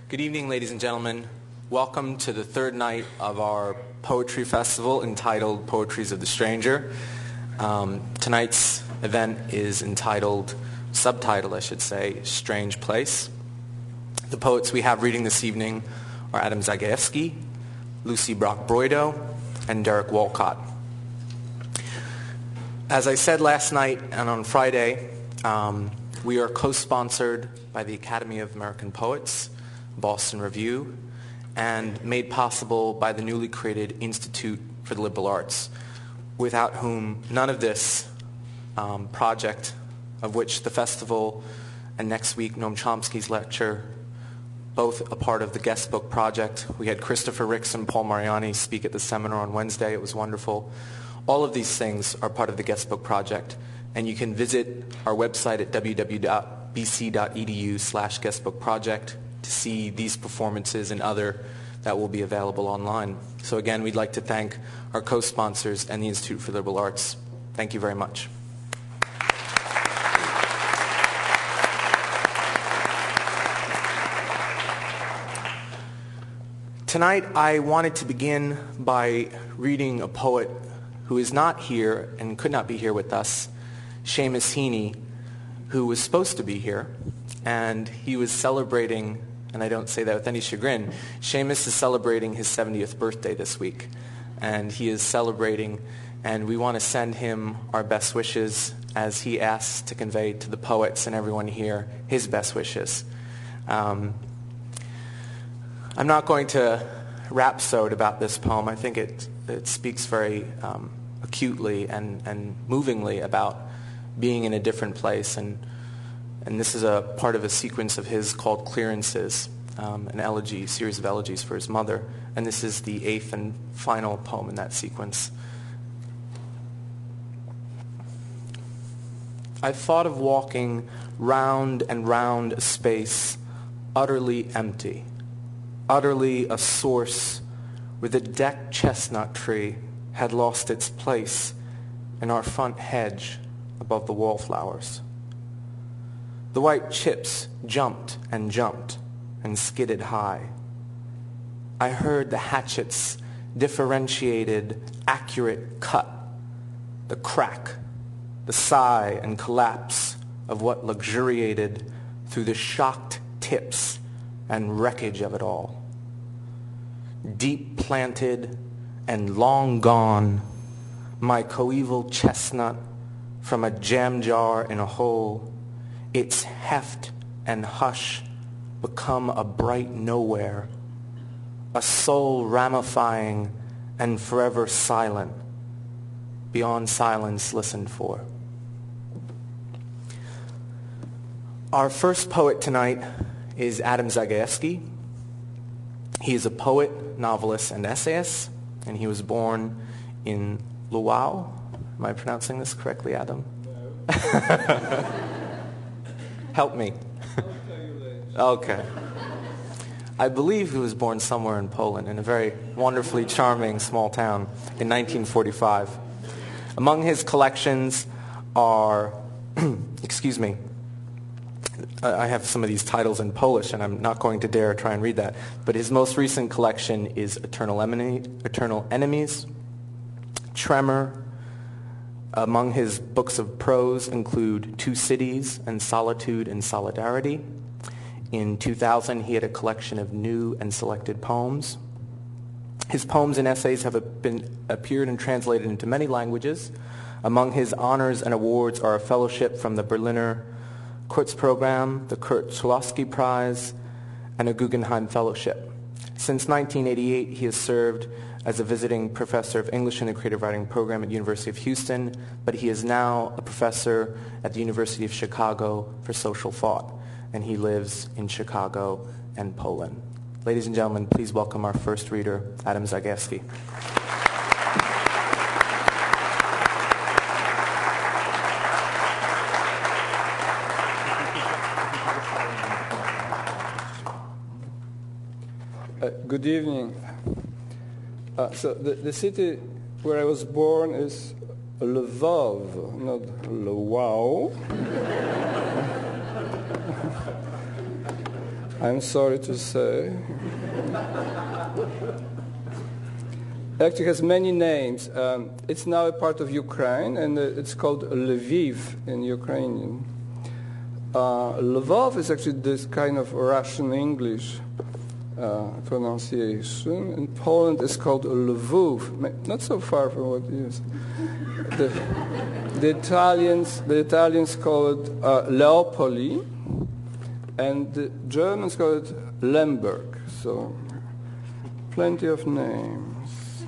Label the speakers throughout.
Speaker 1: Good evening, ladies and gentlemen. Welcome to the third night of our poetry festival entitled Poetries of the Stranger. Tonight's event is subtitled, I should say, Strange Place. The poets we have reading this evening are Zagajewski, Lucie Brock-Broido, and Derek Walcott. As I said last night and on Friday, we are co-sponsored by the Academy of American Poets, Boston Review, and made possible by the newly created Institute for the Liberal Arts, without whom none of this project, of which the festival and next week Noam Chomsky's lecture, both a part of the guest book project. We had Christopher Ricks and Paul Mariani speak at the seminar on Wednesday. It was wonderful. All of these things are part of the guest book project, and you can visit our website at www.bc.edu/guestbookproject to see these performances and other that will be available online. So again, we'd like to thank our co-sponsors and the Institute for Liberal Arts. Thank you very much. Tonight, I wanted to begin by reading a poet who is not here and could not be here with us, Seamus Heaney, who was supposed to be here, and he was celebrating, and I don't say that with any chagrin, Seamus is celebrating his 70th birthday this week, and he is celebrating, and we want to send him our best wishes as he asks to convey to the poets and everyone here his best wishes. I'm not going to rhapsode about this poem. I think it speaks very acutely and movingly about being in a different place. And this is a part of a sequence of his called Clearances, an elegy, series of elegies for his mother. And this is the 8th and final poem in that sequence. I thought of walking round and round a space utterly empty, utterly a source where the decked chestnut tree had lost its place in our front hedge above the wallflowers. The white chips jumped and skidded high. I heard the hatchet's differentiated, accurate cut, the crack, the sigh and collapse of what luxuriated through the shocked tips and wreckage of it all. Deep planted and long gone, my coeval chestnut from a jam jar in a hole, its heft and hush become a bright nowhere, a soul ramifying and forever silent, beyond silence listened for. Our first poet tonight is Zagajewski. He is a poet, novelist, and essayist, and he was born in Luau. Am I pronouncing this correctly, Adam?
Speaker 2: No.
Speaker 1: Help me.
Speaker 2: I'll tell you later.
Speaker 1: Okay. I believe he was born somewhere in Poland, in a very wonderfully charming small town, in 1945. Among his collections are, excuse me, I have some of these titles in Polish, and I'm not going to dare try and read that. But his most recent collection is Eternal Enemies, Tremor. Among his books of prose include Two Cities and Solitude and Solidarity. In 2000, he had a collection of new and selected poems. His poems and essays have appeared and translated into many languages. Among his honors and awards are a fellowship from the Berliner Kurzprogramm, the Kurt Tuloski Prize, and a Guggenheim Fellowship. Since 1988, he has served as a visiting professor of English in the Creative Writing Program at the University of Houston, but he is now a professor at the University of Chicago for social thought, and he lives in Chicago and Poland. Ladies and gentlemen, please welcome our first reader, Zagajewski.
Speaker 2: Good evening. So the city where I was born is Lvov, not Lwów. I'm sorry to say. Actually has many names. It's now a part of Ukraine, and it's called Lviv in Ukrainian. Lvov is actually this kind of Russian English pronunciation. In Poland, it's called Lvów, not so far from what it is. The Italians call it Leopoli, and the Germans call it Lemberg. So, plenty of names.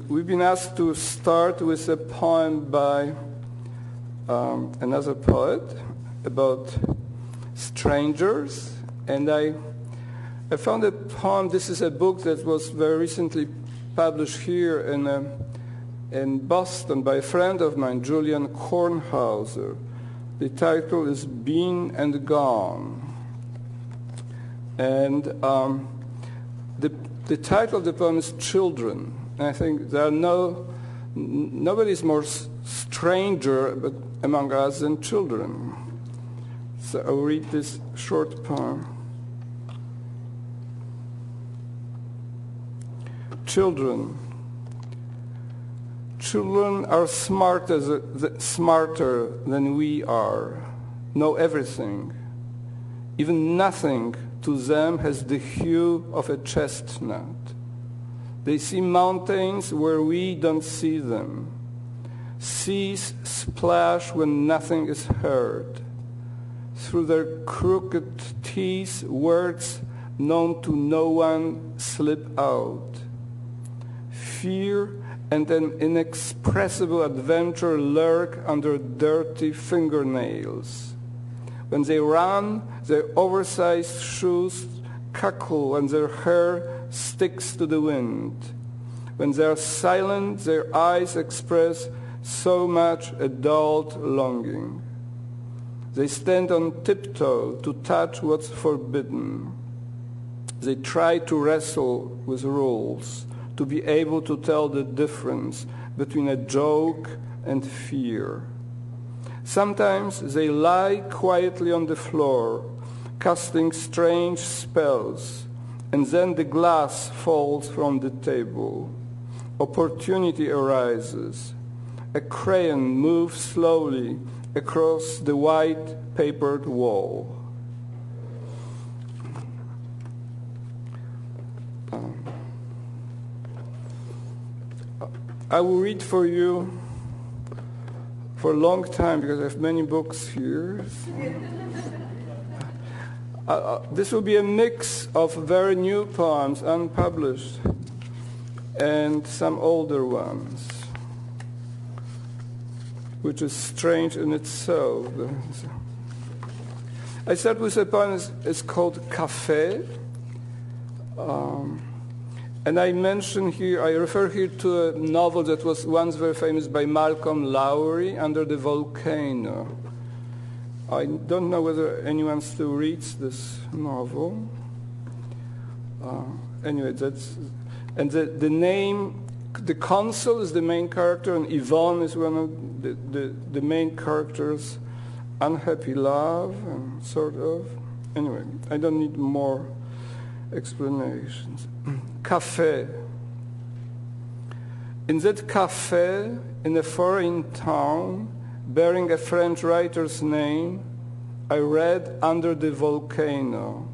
Speaker 2: We've been asked to start with a poem by another poet about strangers, and I found a poem. This is a book that was very recently published here in Boston by a friend of mine, Julian Kornhauser. The title is Been and Gone. And the title of the poem is Children. And I think there are nobody is more stranger among us than children. So I'll read this short poem. Children. Children are smarter than we are, know everything. Even nothing to them has the hue of a chestnut. They see mountains where we don't see them. Seas splash when nothing is heard. Through their crooked teeth, words known to no one slip out. Fear and an inexpressible adventure lurk under dirty fingernails. When they run, their oversized shoes cackle and their hair sticks to the wind. When they are silent, their eyes express so much adult longing. They stand on tiptoe to touch what's forbidden. They try to wrestle with rules, to be able to tell the difference between a joke and fear. Sometimes they lie quietly on the floor, casting strange spells, and then the glass falls from the table. Opportunity arises. A crayon moves slowly across the white papered wall. I will read for you for a long time because I have many books here. This will be a mix of very new poems, unpublished, and some older ones, which is strange in itself. I start with a poem. It's called Café. And I refer here to a novel that was once very famous by Malcolm Lowry, Under the Volcano. I don't know whether anyone still reads this novel. Anyway, the name, the consul is the main character, and Yvonne is one of the main characters. Unhappy love, and sort of. Anyway, I don't need more explanations. Café. In that café, in a foreign town, bearing a French writer's name, I read Under the Volcano,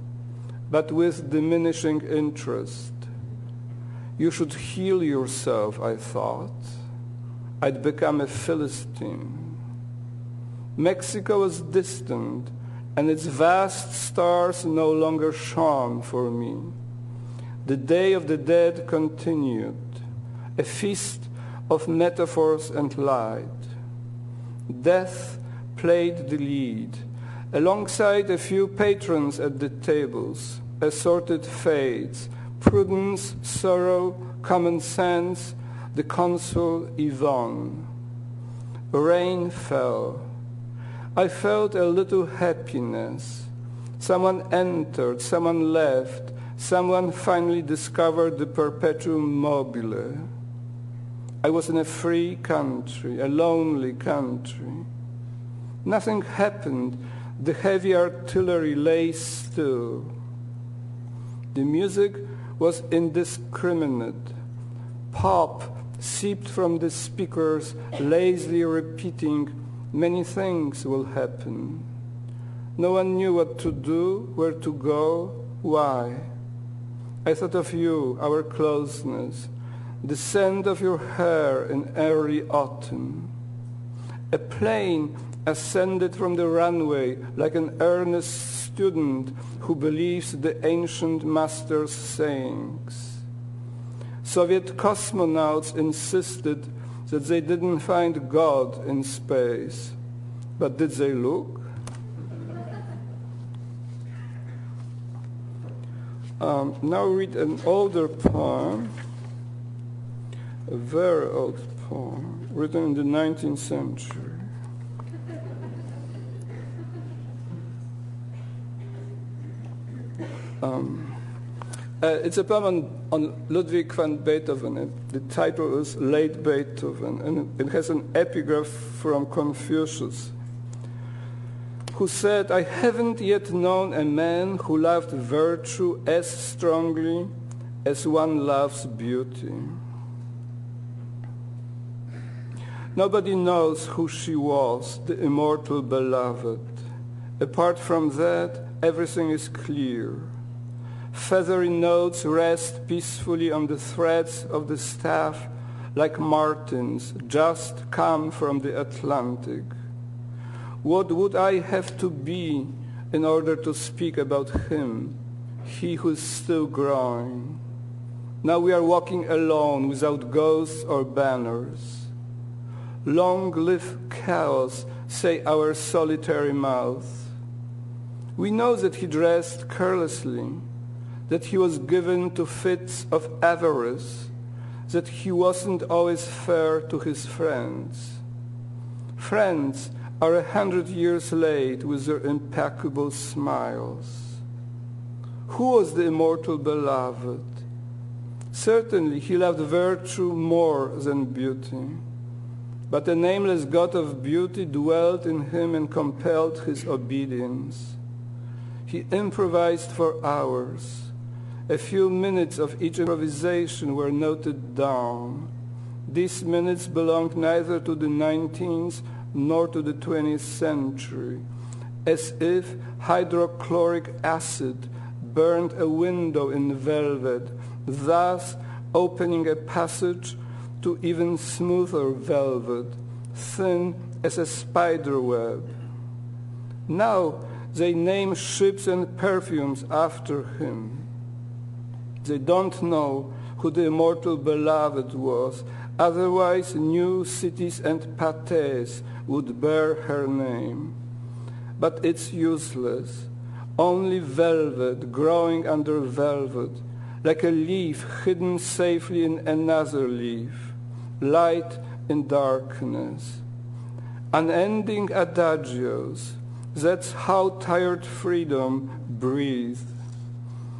Speaker 2: but with diminishing interest. You should heal yourself, I thought. I'd become a Philistine. Mexico was distant, and its vast stars no longer shone for me. The Day of the Dead continued, a feast of metaphors and light. Death played the lead, alongside a few patrons at the tables, assorted fates, prudence, sorrow, common sense, the consul Yvonne. Rain fell. I felt a little happiness. Someone entered, someone left, someone finally discovered the perpetuum mobile. I was in a free country, a lonely country. Nothing happened The heavy artillery lay still. The music was indiscriminate. Pop seeped from the speakers, lazily repeating, "Many things will happen." No one knew what to do, where to go, why. I thought of you, our closeness, the scent of your hair in early autumn. A plane ascended from the runway like an earnest student who believes the ancient master's sayings. Soviet cosmonauts insisted that they didn't find God in space. But did they look? Now read an older poem, a very old poem, written in the 19th century. It's a poem on Ludwig van Beethoven. The title is Late Beethoven, and it has an epigraph from Confucius, who said, "I haven't yet known a man who loved virtue as strongly as one loves beauty." Nobody knows who she was, the immortal beloved. Apart from that, everything is clear. Feathery notes rest peacefully on the threads of the staff like martins just come from the Atlantic. What would I have to be in order to speak about him, he who is still growing? Now we are walking alone without ghosts or banners. Long live chaos, say our solitary mouths. We know that he dressed carelessly, that he was given to fits of avarice, that he wasn't always fair to his friends. Friends are 100 years late with their impeccable smiles. Who was the immortal beloved? Certainly he loved virtue more than beauty, but a nameless god of beauty dwelt in him and compelled his obedience. He improvised for hours. A few minutes of each improvisation were noted down. These minutes belonged neither to the 19th nor to the 20th century, as if hydrochloric acid burned a window in velvet, thus opening a passage to even smoother velvet, thin as a spider web. Now they name ships and perfumes after him. They don't know who the immortal beloved was, otherwise new cities and pâtés would bear her name. But it's useless. Only velvet growing under velvet, like a leaf hidden safely in another leaf, light in darkness. Unending adagios, that's how tired freedom breathes.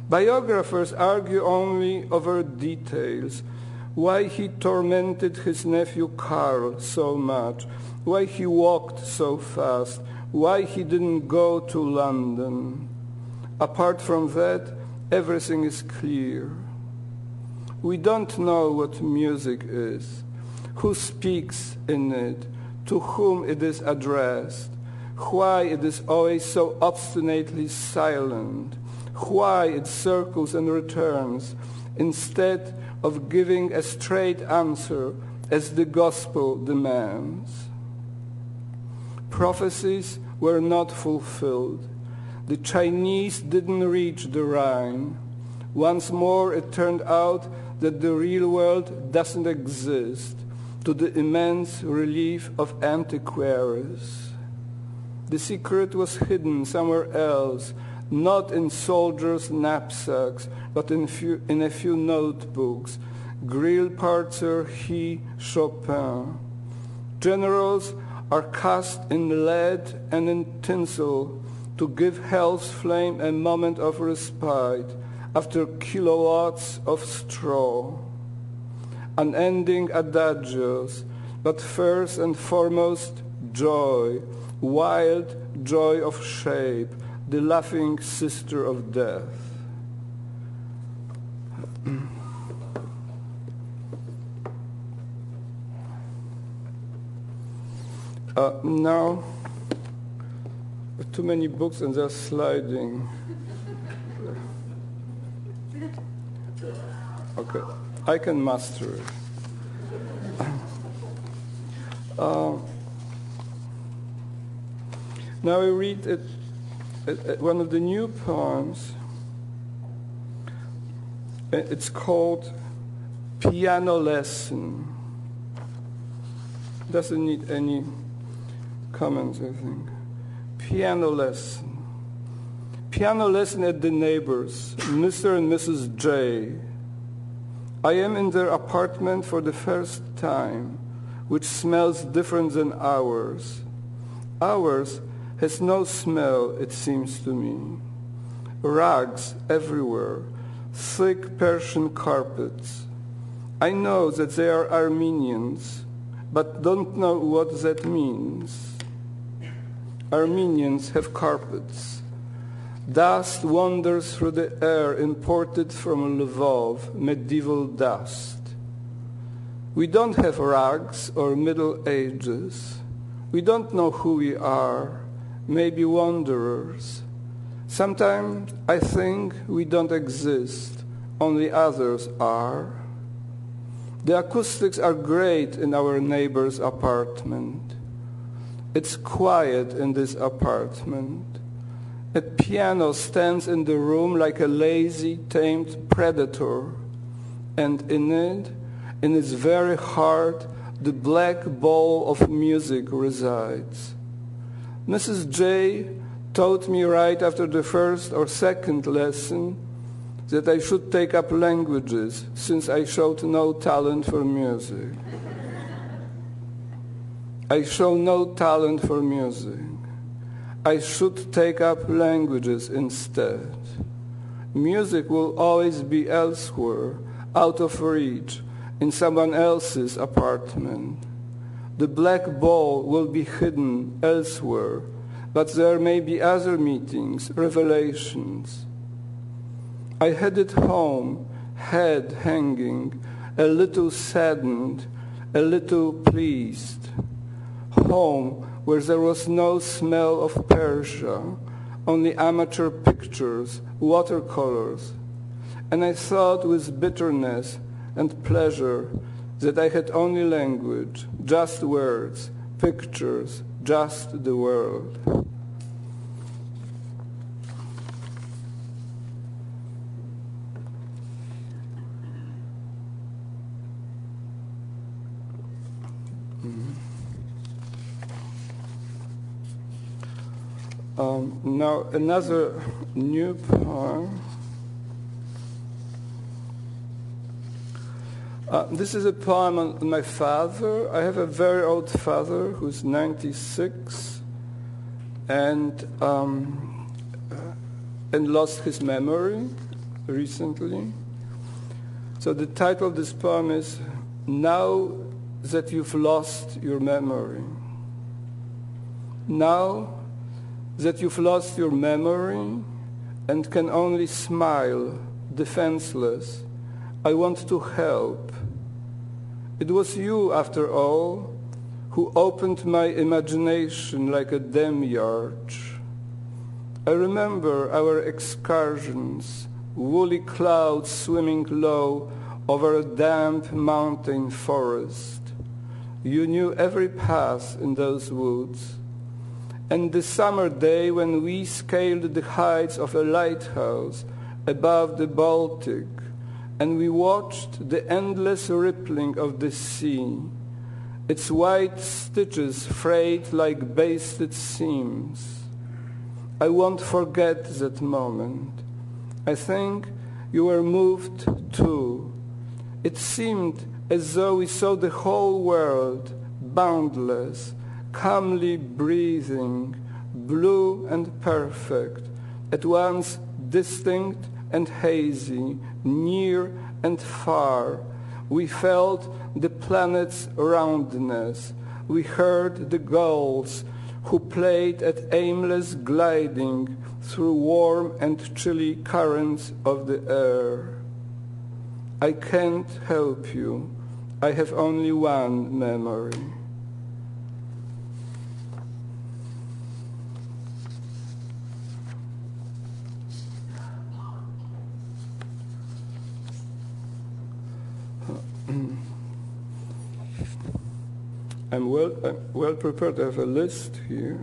Speaker 2: Biographers argue only over details, why he tormented his nephew Karl so much, why he walked so fast, why he didn't go to London. Apart from that, everything is clear. We don't know what music is, who speaks in it, to whom it is addressed, why it is always so obstinately silent, why it circles and returns, instead of giving a straight answer as the gospel demands. Prophecies were not fulfilled. The Chinese didn't reach the Rhine. Once more it turned out that the real world doesn't exist, to the immense relief of antiquaries. The secret was hidden somewhere else, not in soldiers' knapsacks, but in a few notebooks. Grillparzer, he, Chopin. Generals are cast in lead and in tinsel to give hell's flame a moment of respite after kilowatts of straw. Unending adagios, but first and foremost joy, wild joy of shape, the laughing sister of death. Now, too many books and they're sliding. Okay, I can master it. Now I read one of the new poems. It's called Piano Lesson. Doesn't need any comments, I think. Piano lesson. Piano lesson at the neighbors, Mr. and Mrs. J. I am in their apartment for the first time, which smells different than ours. Ours has no smell, it seems to me. Rugs everywhere, thick Persian carpets. I know that they are Armenians, but don't know what that means. Armenians have carpets. Dust wanders through the air imported from Lvov, medieval dust. We don't have rugs or Middle Ages. We don't know who we are, maybe wanderers. Sometimes I think we don't exist, only others are. The acoustics are great in our neighbor's apartment. It's quiet in this apartment. A piano stands in the room like a lazy, tamed predator, and in it, in its very heart, the black ball of music resides. Mrs. J taught me right after the first or second lesson that I should take up languages, since I showed no talent for music. I show no talent for music. I should take up languages instead. Music will always be elsewhere, out of reach, in someone else's apartment. The black ball will be hidden elsewhere, but there may be other meetings, revelations. I headed home, head hanging, a little saddened, a little pleased. Home where there was no smell of Persia, only amateur pictures, watercolors. And I thought with bitterness and pleasure that I had only language, just words, pictures, just the world. Now another new poem. This is a poem on my father. I have a very old father who's 96 and lost his memory recently. So the title of this poem is Now That You've Lost Your Memory. Now that you've lost your memory and can only smile, defenseless, I want to help. It was you, after all, who opened my imagination like a demiurge. I remember our excursions, woolly clouds swimming low over a damp mountain forest. You knew every path in those woods. And the summer day when we scaled the heights of a lighthouse above the Baltic, and we watched the endless rippling of the sea, its white stitches frayed like basted seams. I won't forget that moment. I think you were moved too. It seemed as though we saw the whole world, boundless, calmly breathing, blue and perfect, at once distinct and hazy, near and far. We felt the planet's roundness. We heard the gulls who played at aimless gliding through warm and chilly currents of the air. I can't help you. I have only one memory. I'm well prepared. I have a list here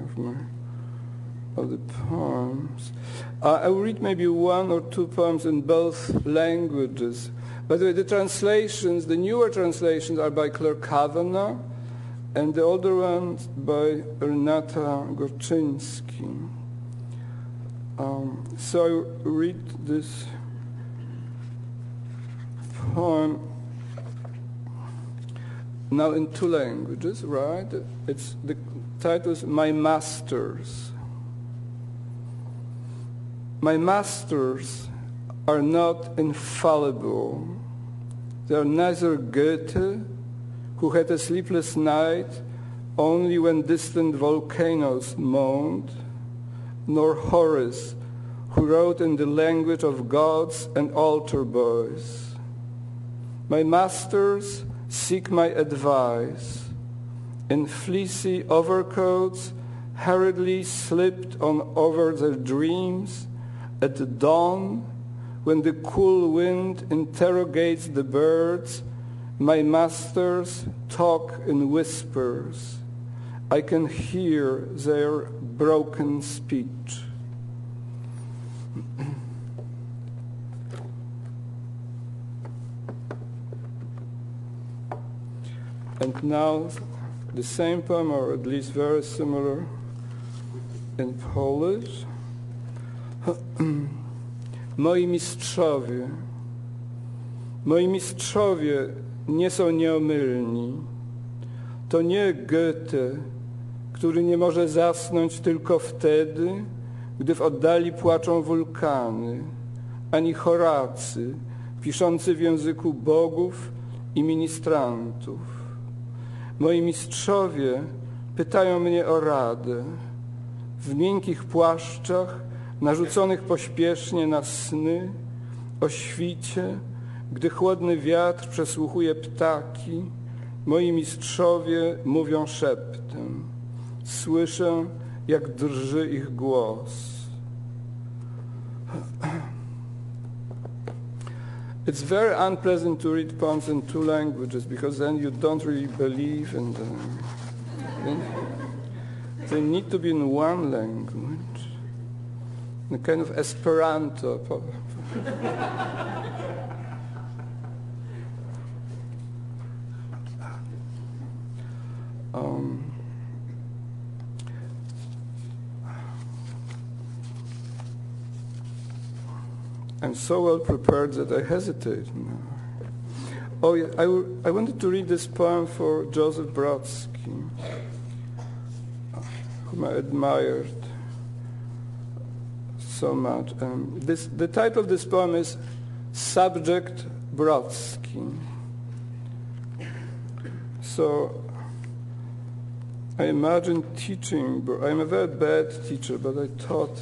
Speaker 2: of the poems. I will read maybe one or two poems in both languages. By the way, the translations, the newer translations are by Claire Kavanagh, and the older ones by Renata Gorczynski. So I read this poem now in two languages, right? The title is My Masters. My masters are not infallible. They are neither Goethe, who had a sleepless night only when distant volcanoes moaned, nor Horace, who wrote in the language of gods and altar boys. My masters seek my advice. In fleecy overcoats, hurriedly slipped on over their dreams, at the dawn, when the cool wind interrogates the birds, my masters talk in whispers. I can hear their broken speech. And now the same poem, or at least very similar, in Polish. Moi mistrzowie nie są nieomylni. To nie Goethe, który nie może zasnąć tylko wtedy, gdy w oddali płaczą wulkany, ani Horacy, piszący w języku bogów i ministrantów. Moi mistrzowie pytają mnie o radę. W miękkich płaszczach, narzuconych pośpiesznie na sny, o świcie, gdy chłodny wiatr przesłuchuje ptaki, moi mistrzowie mówią szeptem. Słyszę, jak drży ich głos. It's very unpleasant to read poems in two languages because then you don't really believe in them. They need to be in one language, a kind of Esperanto. I'm so well prepared that I hesitate now. Oh, yeah, I wanted to read this poem for Joseph Brodsky, whom I admired so much. The title of this poem is Subject Brodsky. So I imagine teaching. I'm a very bad teacher, but I taught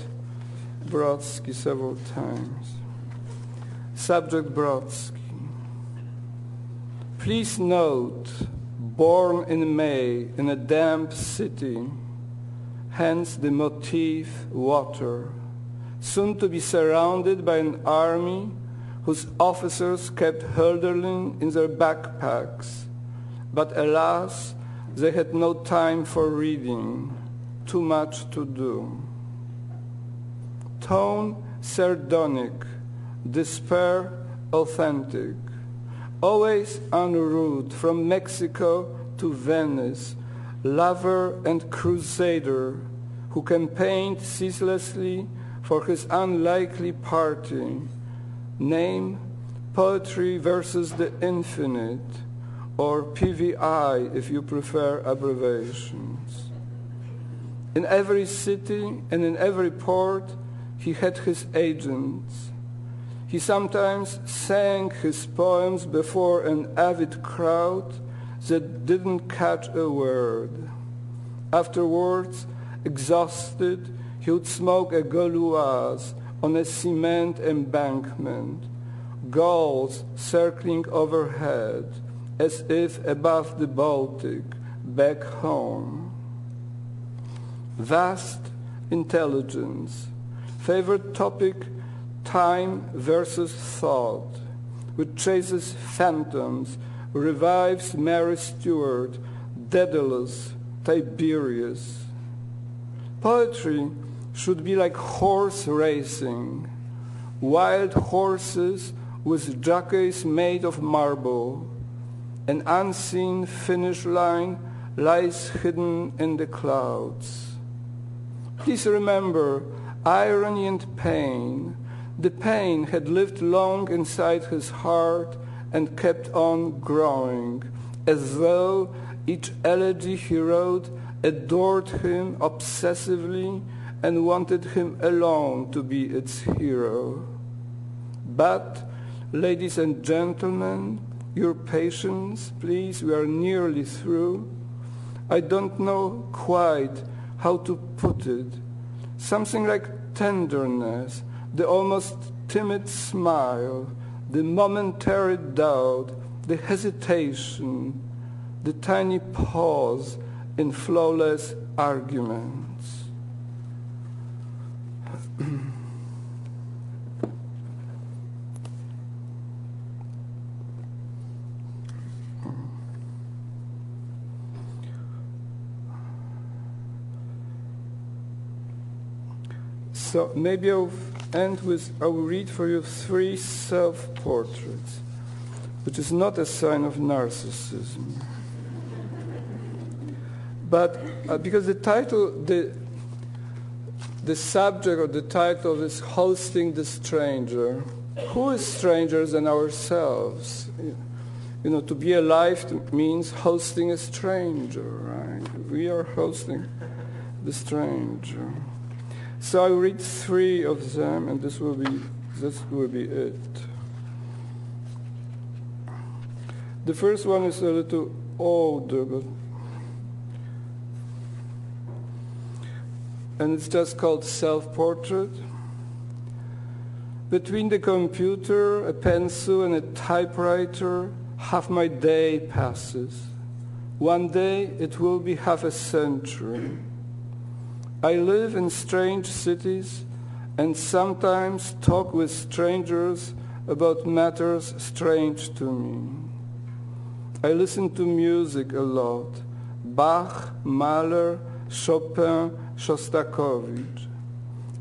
Speaker 2: Brodsky several times. Subject Brodsky. Please note, born in May in a damp city, hence the motif water, soon to be surrounded by an army whose officers kept hurtling in their backpacks, but alas, they had no time for reading, too much to do. Tone sardonic, despair authentic, always en route from Mexico to Venice, lover and crusader who campaigned ceaselessly for his unlikely party. Name, Poetry versus the Infinite, or PVI if you prefer abbreviations. In every city and in every port, he had his agents. He sometimes sang his poems before an avid crowd that didn't catch a word. Afterwards, Exhausted, he would smoke a Gauloise on a cement embankment, gulls circling overhead as if above the Baltic, back home. Vast intelligence, favorite topic, time versus thought, which chases phantoms, revives Mary Stuart, Daedalus, Tiberius. Poetry should be like horse racing, wild horses with jockeys made of marble. An unseen finish line lies hidden in the clouds. Please remember, irony and pain. The pain had lived long inside his heart and kept on growing, as though each elegy he wrote adored him obsessively and wanted him alone to be its hero. But, ladies and gentlemen, your patience, please, we are nearly through. I don't know quite how to put it. Something like tenderness, the almost timid smile, the momentary doubt, the hesitation, the tiny pause in flawless arguments. So maybe I'll read for you 3 self-portraits, which is not a sign of narcissism. But because the title, the subject or the title is Hosting the Stranger. Who is strangers than ourselves? You know, to be alive means hosting a stranger, right? We are hosting the stranger. So I read 3 of them, and this will be it. The first one is a little older, and it's just called Self-Portrait. Between the computer, a pencil, and a typewriter, half my day passes. One day it will be half a century. I live in strange cities and sometimes talk with strangers about matters strange to me. I listen to music a lot. Bach, Mahler, Chopin, Shostakovich.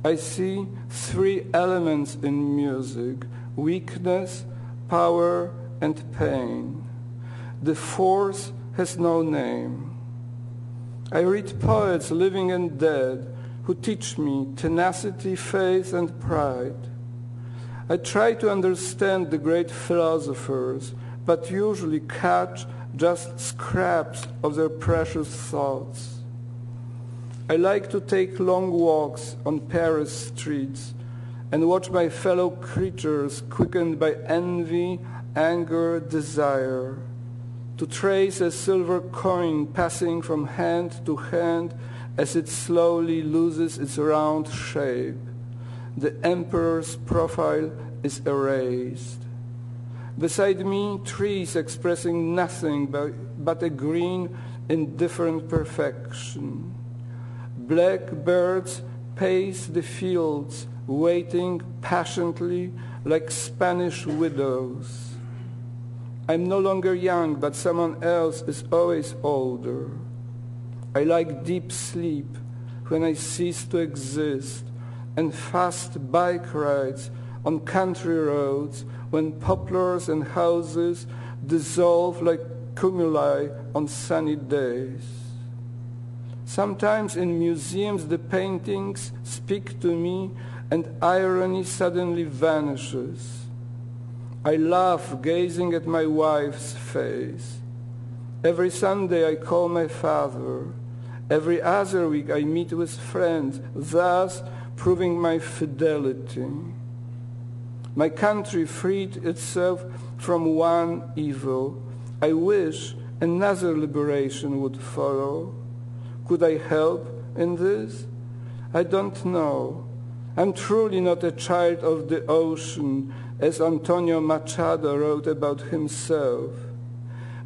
Speaker 2: I see 3 elements in music: weakness, power, and pain. The 4th has no name. I read poets, living and dead, who teach me tenacity, faith, and pride. I try to understand the great philosophers, but usually catch just scraps of their precious thoughts. I like to take long walks on Paris streets and watch my fellow creatures quickened by envy, anger, desire. To trace a silver coin passing from hand to hand as it slowly loses its round shape. The emperor's profile is erased. Beside me, trees expressing nothing but a green, indifferent perfection. Black birds pace the fields, waiting patiently like Spanish widows. I'm no longer young, but someone else is always older. I like deep sleep when I cease to exist, and fast bike rides on country roads when poplars and houses dissolve like cumuli on sunny days. Sometimes in museums the paintings speak to me and irony suddenly vanishes. I laugh gazing at my wife's face. Every Sunday I call my father. Every other week I meet with friends, thus proving my fidelity. My country freed itself from one evil. I wish another liberation would follow. Could I help in this? I don't know. I'm truly not a child of the ocean, as Antonio Machado wrote about himself,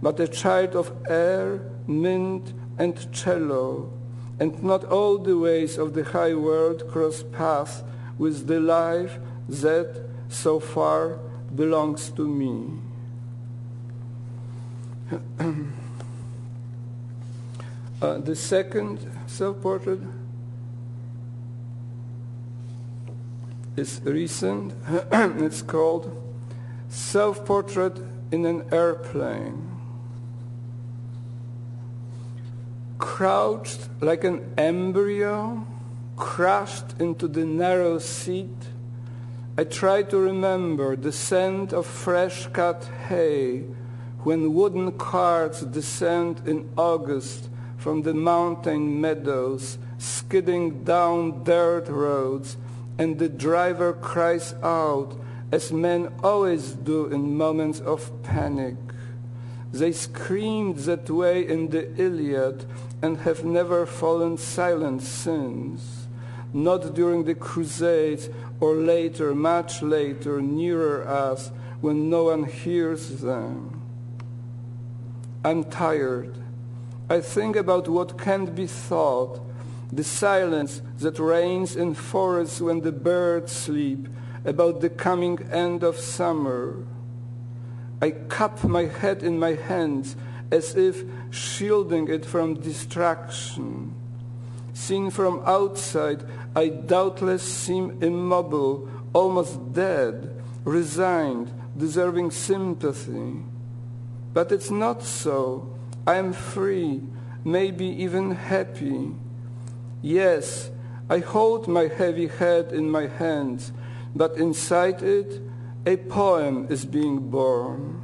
Speaker 2: but a child of air, mint, and cello, and not all the ways of the high world cross paths with the life that, so far, belongs to me. The second self-portrait is recent. It's called Self-Portrait in an Airplane. Crouched like an embryo, crushed into the narrow seat, I try to remember the scent of fresh-cut hay when wooden carts descend in August from the mountain meadows, skidding down dirt roads, and the driver cries out, as men always do in moments of panic. They screamed that way in the Iliad and have never fallen silent since, not during the Crusades or later, much later, nearer us, when no one hears them. I'm tired. I think about what can't be thought, the silence that reigns in forests when the birds sleep, about the coming end of summer. I cup my head in my hands as if shielding it from distraction. Seen from outside, I doubtless seem immobile, almost dead, resigned, deserving sympathy. But it's not so. I am free, maybe even happy. Yes, I hold my heavy head in my hands, but inside it, a poem is being born.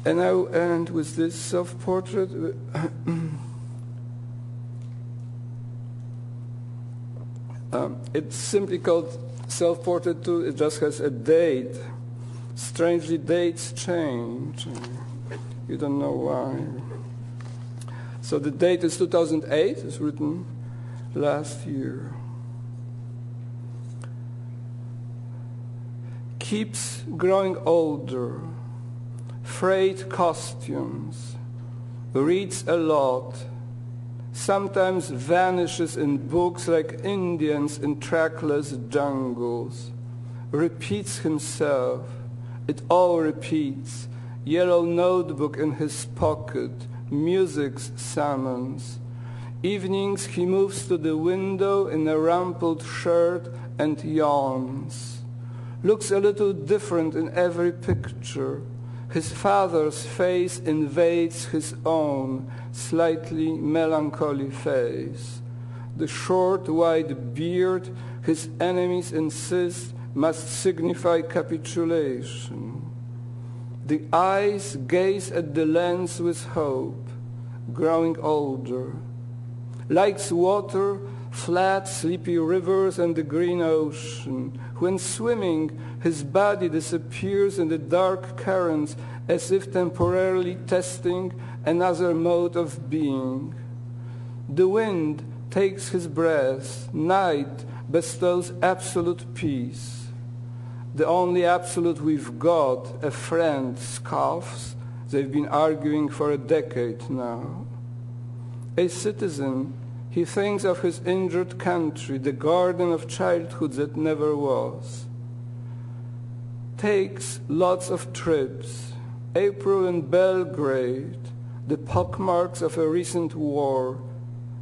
Speaker 2: And I will end with this self-portrait. It's simply called Self-Portrait 2. It just has a date. Strangely, dates change. You don't know why. So the date is 2008. It's written last year. Keeps growing older. Frayed costumes. Reads a lot. Sometimes vanishes in books like Indians in trackless jungles. Repeats himself. It all repeats. Yellow notebook in his pocket. Music's summons. Evenings he moves to the window in a rumpled shirt and yawns. Looks a little different in every picture. His father's face invades his own, slightly melancholy face. The short, white beard, his enemies insist, must signify capitulation. The eyes gaze at the lens with hope, growing older. Likes water, flat, sleepy rivers and the green ocean. When swimming, his body disappears in the dark currents as if temporarily testing another mode of being. The wind takes his breath. Night bestows absolute peace. The only absolute we've got, a friend, scoffs. They've been arguing for a decade now. A citizen, he thinks of his injured country, the garden of childhood that never was. Takes lots of trips. April in Belgrade, the pockmarks of a recent war.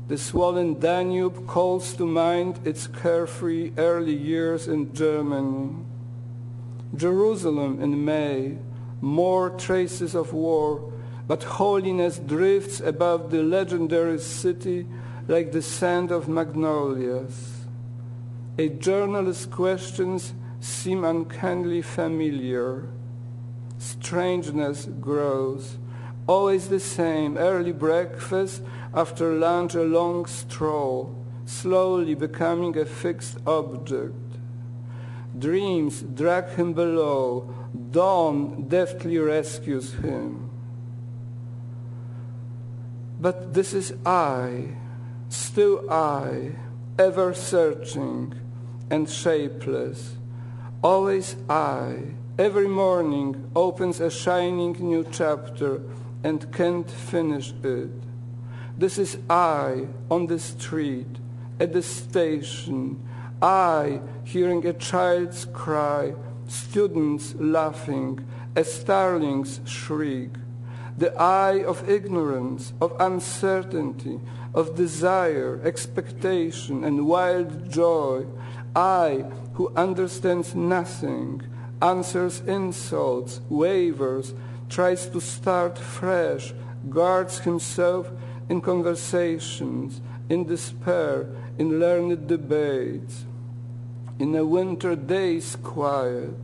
Speaker 2: The swollen Danube calls to mind its carefree early years in Germany. Jerusalem in May, more traces of war, but holiness drifts above the legendary city like the scent of magnolias. A journalist's questions seem uncannily familiar. Strangeness grows. Always the same, early breakfast, after lunch a long stroll, slowly becoming a fixed object. Dreams drag him below. Dawn deftly rescues him. But this is I, still I, ever searching and shapeless. Always I, every morning opens a shining new chapter and can't finish it. This is I on the street, at the station, I hearing a child's cry, students laughing, a starling's shriek. The I of ignorance, of uncertainty, of desire, expectation, and wild joy. I who understands nothing, answers insults, wavers, tries to start fresh, guards himself in conversations, in despair, in learned debates, in a winter day's quiet.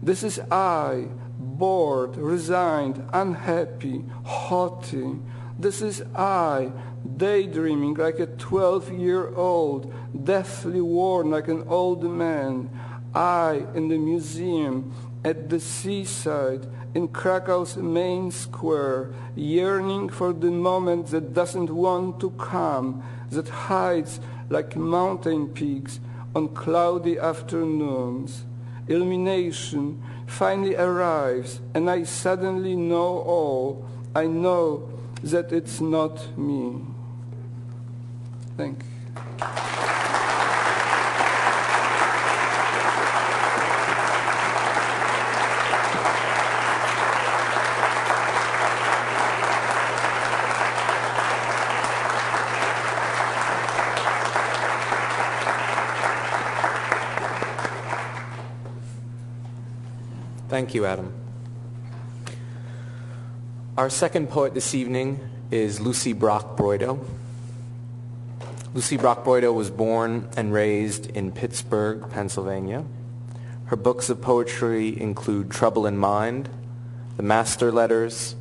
Speaker 2: This is I, bored, resigned, unhappy, haughty. This is I, daydreaming like a 12-year-old, deathly worn like an old man. I in the museum, at the seaside, in Krakow's main square, yearning for the moment that doesn't want to come, that hides like mountain peaks on cloudy afternoons. Illumination finally arrives, and I suddenly know all. I know that it's not me. Thank you.
Speaker 1: Thank you, Adam. Our second poet this evening is Lucie Brock-Broido. Lucie Brock-Broido was born and raised in Pittsburgh, Pennsylvania. Her books of poetry include Trouble in Mind, The Master Letters,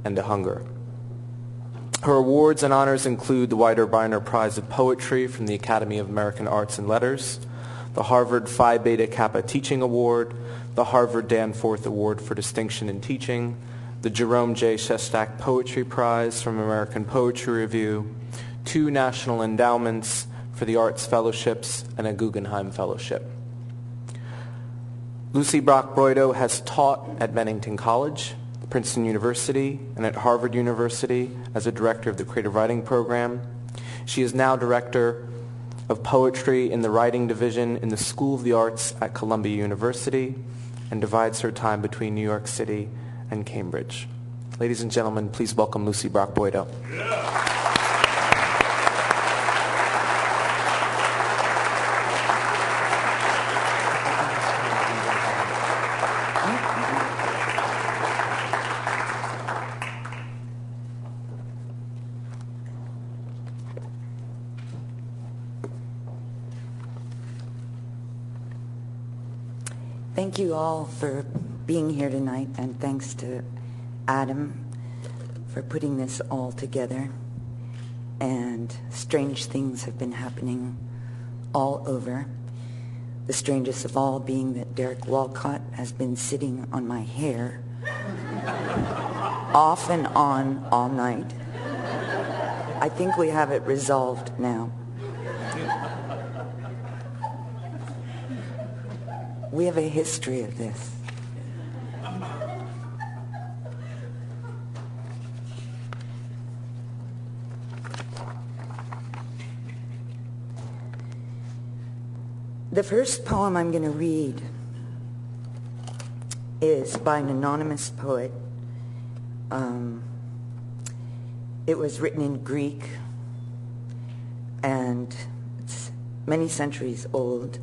Speaker 1: and A Hunger. Her awards and honors include the Wider Bynner Prize of Poetry from the Academy of American Arts and Letters, the Harvard Phi Beta Kappa Teaching Award, the Harvard Danforth Award for Distinction in Teaching, the Jerome J. Shestak Poetry Prize from American Poetry Review, 2 national endowments for the Arts Fellowships, and a Guggenheim Fellowship. Lucie Brock-Broido has taught at Bennington College, Princeton University, and at Harvard University as a director of the Creative Writing Program. She is now director of poetry in the Writing Division in the School of the Arts at Columbia University, and divides her time between New York City and Cambridge. Ladies and gentlemen, please welcome Lucie Brock-Broido.
Speaker 3: Thank you all for being here tonight, and thanks to Adam for putting this all together. And strange things have been happening all over. The strangest of all being that Derek Walcott has been sitting on my hair off and on all night. I think we have it resolved now. We have a history of this. The first poem I'm going to read is by an anonymous poet. It was written in Greek, and it's many centuries old,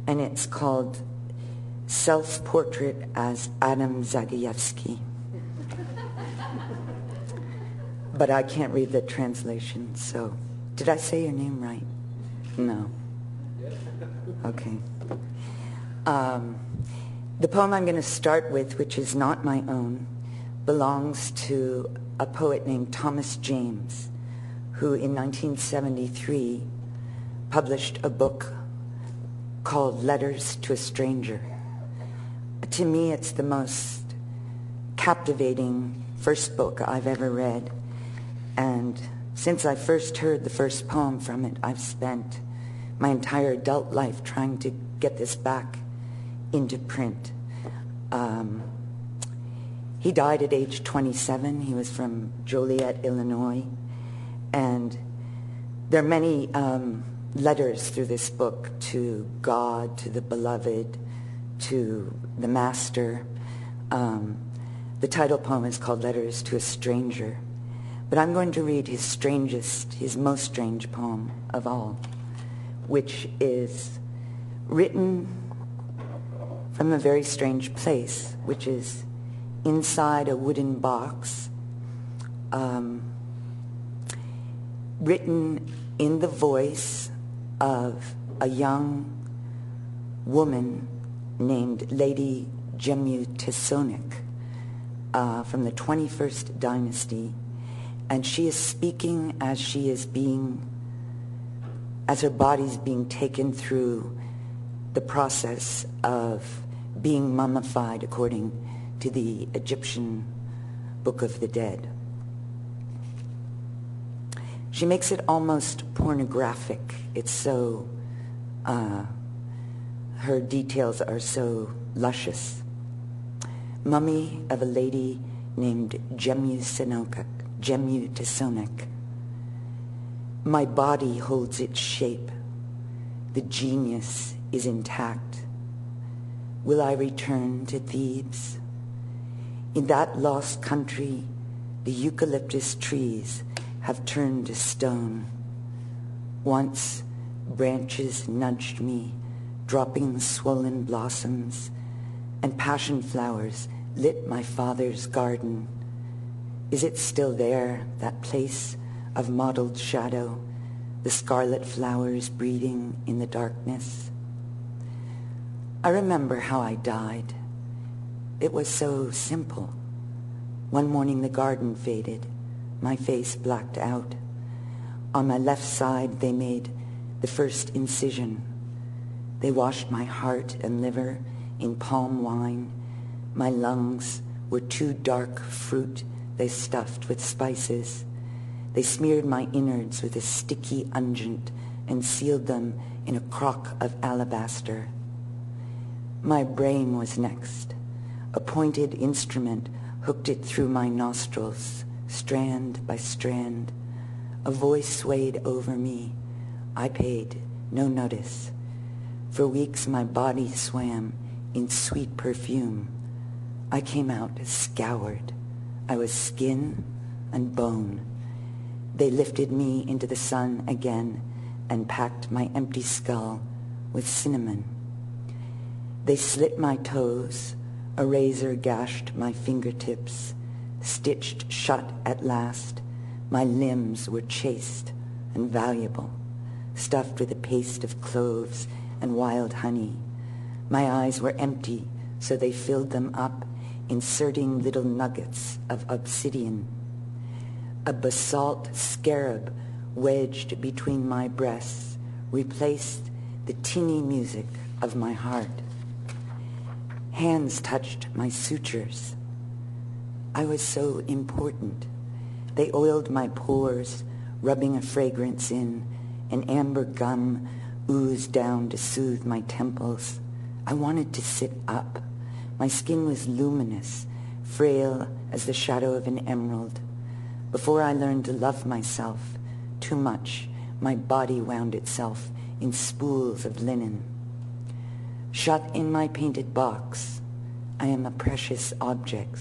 Speaker 3: and it's called Self-Portrait as Adam Zagajewski. But I can't read the translation, so... Did I say your name right? No. Okay. The poem I'm going to start with, which is not my own, belongs to a poet named Thomas James, who in 1973 published a book called Letters to a Stranger. To me, it's the most captivating first book I've ever read. And since I first heard the first poem from it, I've spent my entire adult life trying to get this back into print. He died at age 27. He was from Joliet, Illinois. And there are many letters through this book to God, to the beloved, to the master. The title poem is called Letters to a Stranger. But I'm going to read his most strange poem of all, which is written from a very strange place, which is inside a wooden box, written in the voice of a young woman named Lady Jemutesonic from the 21st dynasty, and she is speaking as her body's being taken through the process of being mummified according to the Egyptian Book of the Dead. She makes it almost pornographic. It's so, her details are so luscious. Mummy of a lady named Jemutesonic. My body holds its shape. The genius is intact. Will I return to Thebes? In that lost country, the eucalyptus trees have turned to stone. Once, branches nudged me, dropping swollen blossoms, and passion flowers lit my father's garden. Is it still there, that place of mottled shadow, the scarlet flowers breeding in the darkness? I remember how I died. It was so simple. One morning the garden faded, my face blacked out. On my left side they made the first incision. They washed my heart and liver in palm wine. My lungs were too dark fruit they stuffed with spices. They smeared my innards with a sticky unguent and sealed them in a crock of alabaster. My brain was next. A pointed instrument hooked it through my nostrils, strand by strand. A voice swayed over me. I paid no notice. For weeks my body swam in sweet perfume. I came out scoured. I was skin and bone. They lifted me into the sun again and packed my empty skull with cinnamon. They slit my toes. A razor gashed my fingertips. Stitched shut at last, my limbs were chaste and valuable, stuffed with a paste of cloves and wild honey. My eyes were empty, so they filled them up, inserting little nuggets of obsidian. A basalt scarab wedged between my breasts replaced the tinny music of my heart. Hands touched my sutures. I was so important. They oiled my pores, rubbing a fragrance in. An amber gum oozed down to soothe my temples. I wanted to sit up. My skin was luminous, frail as the shadow of an emerald. Before I learned to love myself too much, my body wound itself in spools of linen. Shut in my painted box, I am a precious object.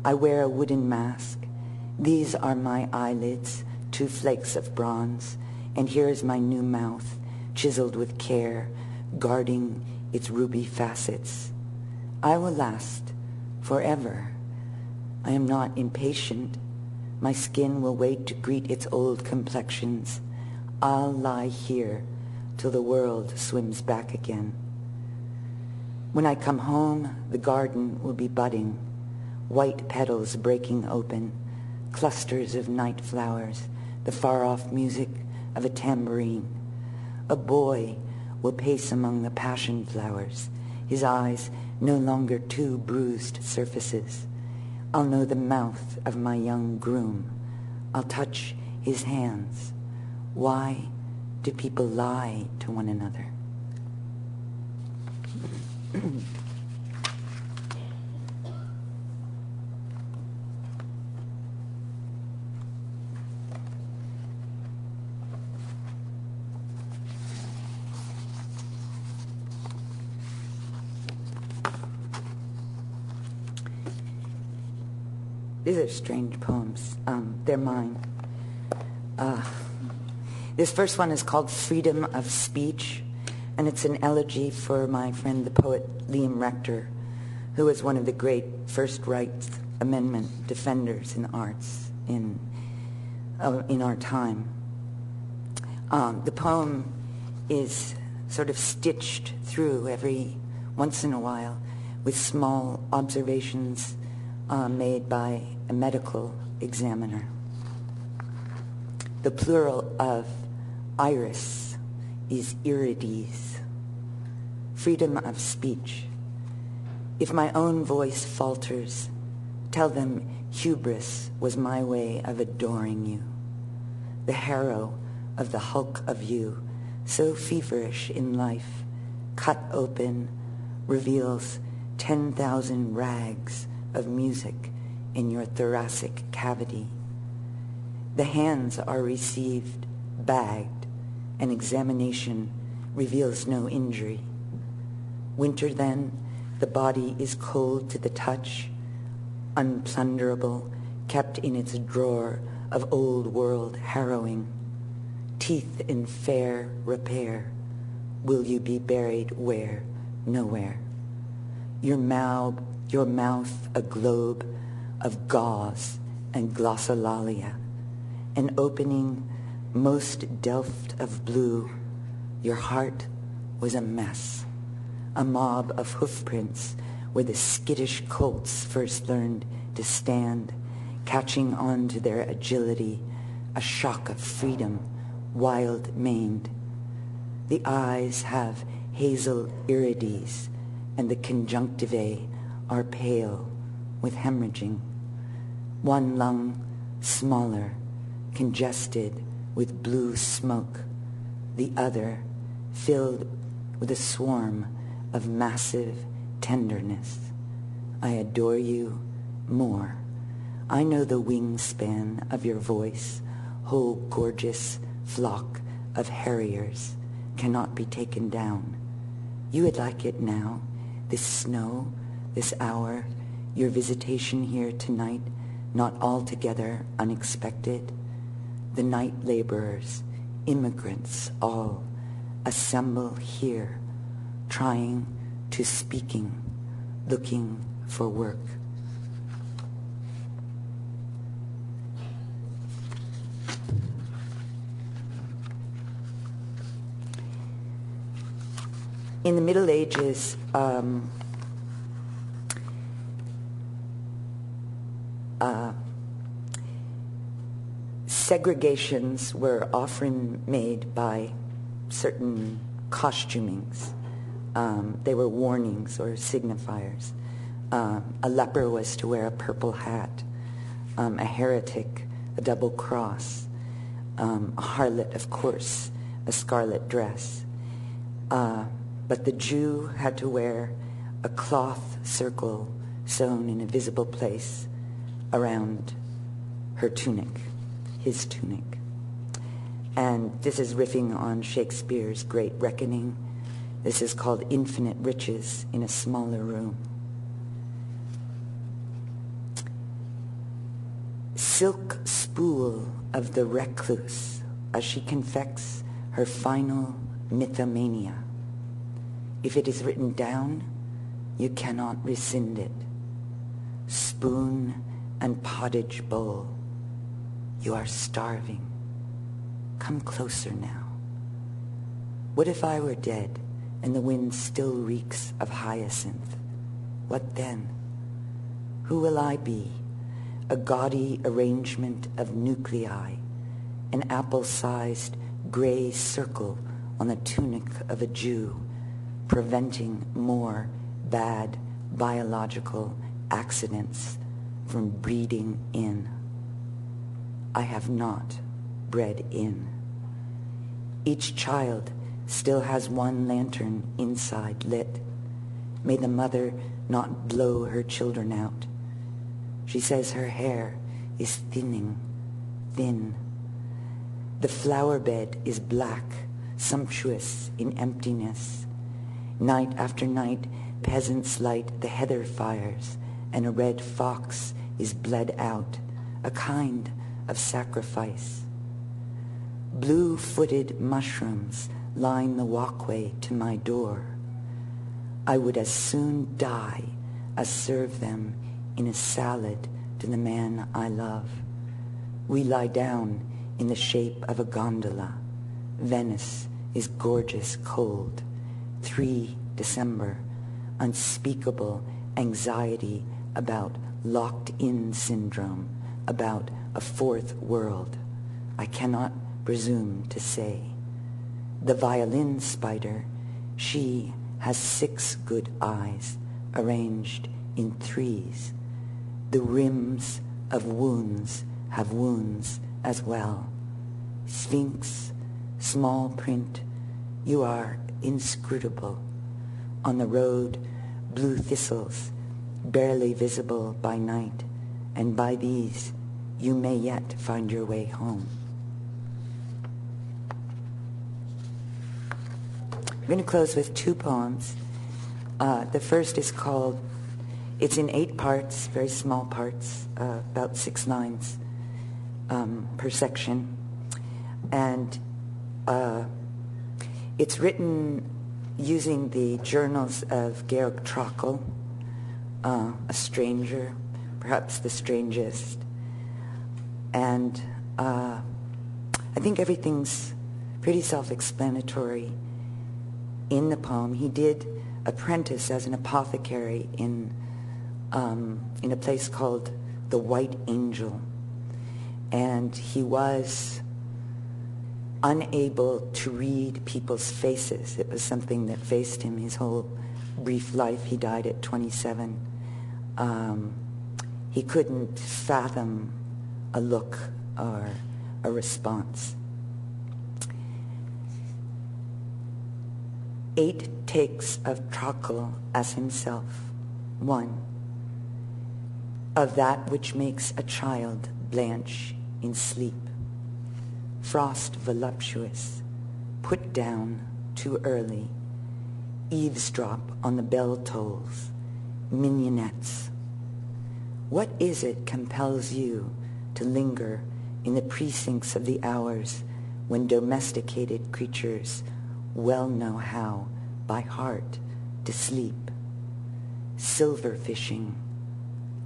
Speaker 3: I wear a wooden mask. These are my eyelids, 2 flakes of bronze, and here is my new mouth, chiseled with care, guarding its ruby facets. I will last forever. I am not impatient. My skin will wait to greet its old complexions. I'll lie here till the world swims back again. When I come home, the garden will be budding, white petals breaking open, clusters of night flowers, the far-off music of a tambourine. A boy will pace among the passion flowers, his eyes no longer 2 bruised surfaces. I'll know the mouth of my young groom. I'll touch his hands. Why do people lie to one another? These are strange poems. They're mine. This first one is called Freedom of Speech, and it's an elegy for my friend, the poet Liam Rector, who was one of the great First Rights Amendment defenders in the arts in our time. The poem is sort of stitched through every once in a while with small observations made by a medical examiner. The plural of iris is irides. Freedom of speech. If my own voice falters, tell them hubris was my way of adoring you. The harrow of the hulk of you, so feverish in life, cut open, reveals 10,000 rags of music in your thoracic cavity. The hands are received, bagged, and examination reveals no injury. Winter then, the body is cold to the touch, unplunderable, kept in its drawer of old world harrowing. Teeth in fair repair, will you be buried where? Nowhere. Your mouth a globe of gauze and glossolalia, an opening most delft of blue. Your heart was a mess, a mob of hoofprints where the skittish colts first learned to stand, catching on to their agility, a shock of freedom, wild-maned. The eyes have hazel irides, and the conjunctivae are pale with hemorrhaging. One lung smaller, congested with blue smoke, the other filled with a swarm of massive tenderness. I adore you more. I know the wingspan of your voice, whole gorgeous flock of harriers cannot be taken down. You would like it now, this snow, this hour, your visitation here tonight, not altogether unexpected. The night laborers, immigrants all, assemble here, trying to speaking, looking for work. In the Middle Ages, segregations were often made by certain costumings. They were warnings or signifiers. A leper was to wear a purple hat, a heretic, a double cross, a harlot, of course, a scarlet dress. But the Jew had to wear a cloth circle sewn in a visible place around her tunic, his tunic. And this is riffing on Shakespeare's Great Reckoning. This is called Infinite Riches in a Smaller Room. Silk spool of the recluse as she confects her final mythomania. If it is written down, you cannot rescind it. Spoon and pottage bowl, you are starving. Come closer now. What if I were dead and the wind still reeks of hyacinth? What then? Who will I be? A gaudy arrangement of nuclei, an apple-sized gray circle on the tunic of a Jew, preventing more bad biological accidents from breeding in. I have not bred in. Each child still has one lantern inside lit. May the mother not blow her children out. She says her hair is thinning, thin. The flower bed is black, sumptuous in emptiness. Night after night, peasants light the heather fires, and a red fox is bled out, a kind of sacrifice. Blue-footed mushrooms line the walkway to my door. I would as soon die as serve them in a salad to the man I love. We lie down in the shape of a gondola. Venice is gorgeous cold. 3 December, unspeakable anxiety about locked-in syndrome, about a fourth world. I cannot presume to say. The violin spider, she has 6 good eyes, arranged in 3s. The rims of wounds have wounds as well. Sphinx, small print, you are inscrutable. On the road, blue thistles, barely visible by night, and by these you may yet find your way home. I'm going to close with 2 poems. The first is called, it's in 8 parts, very small parts, about 6 lines per section. And it's written using the journals of Georg Trakl, a stranger, perhaps the strangest. And I think everything's pretty self-explanatory in the poem. He did apprentice as an apothecary in a place called the White Angel. And he was unable to read people's faces. It was something that faced him his whole brief life. He died at 27. He couldn't fathom a look or a response. 8 takes of Trakl as himself. 1. Of that which makes a child blanch in sleep. Frost voluptuous, put down too early. Eavesdrop on the bell tolls, mignonettes. What is it compels you to linger in the precincts of the hours when domesticated creatures well know how, by heart, to sleep? Silver fishing,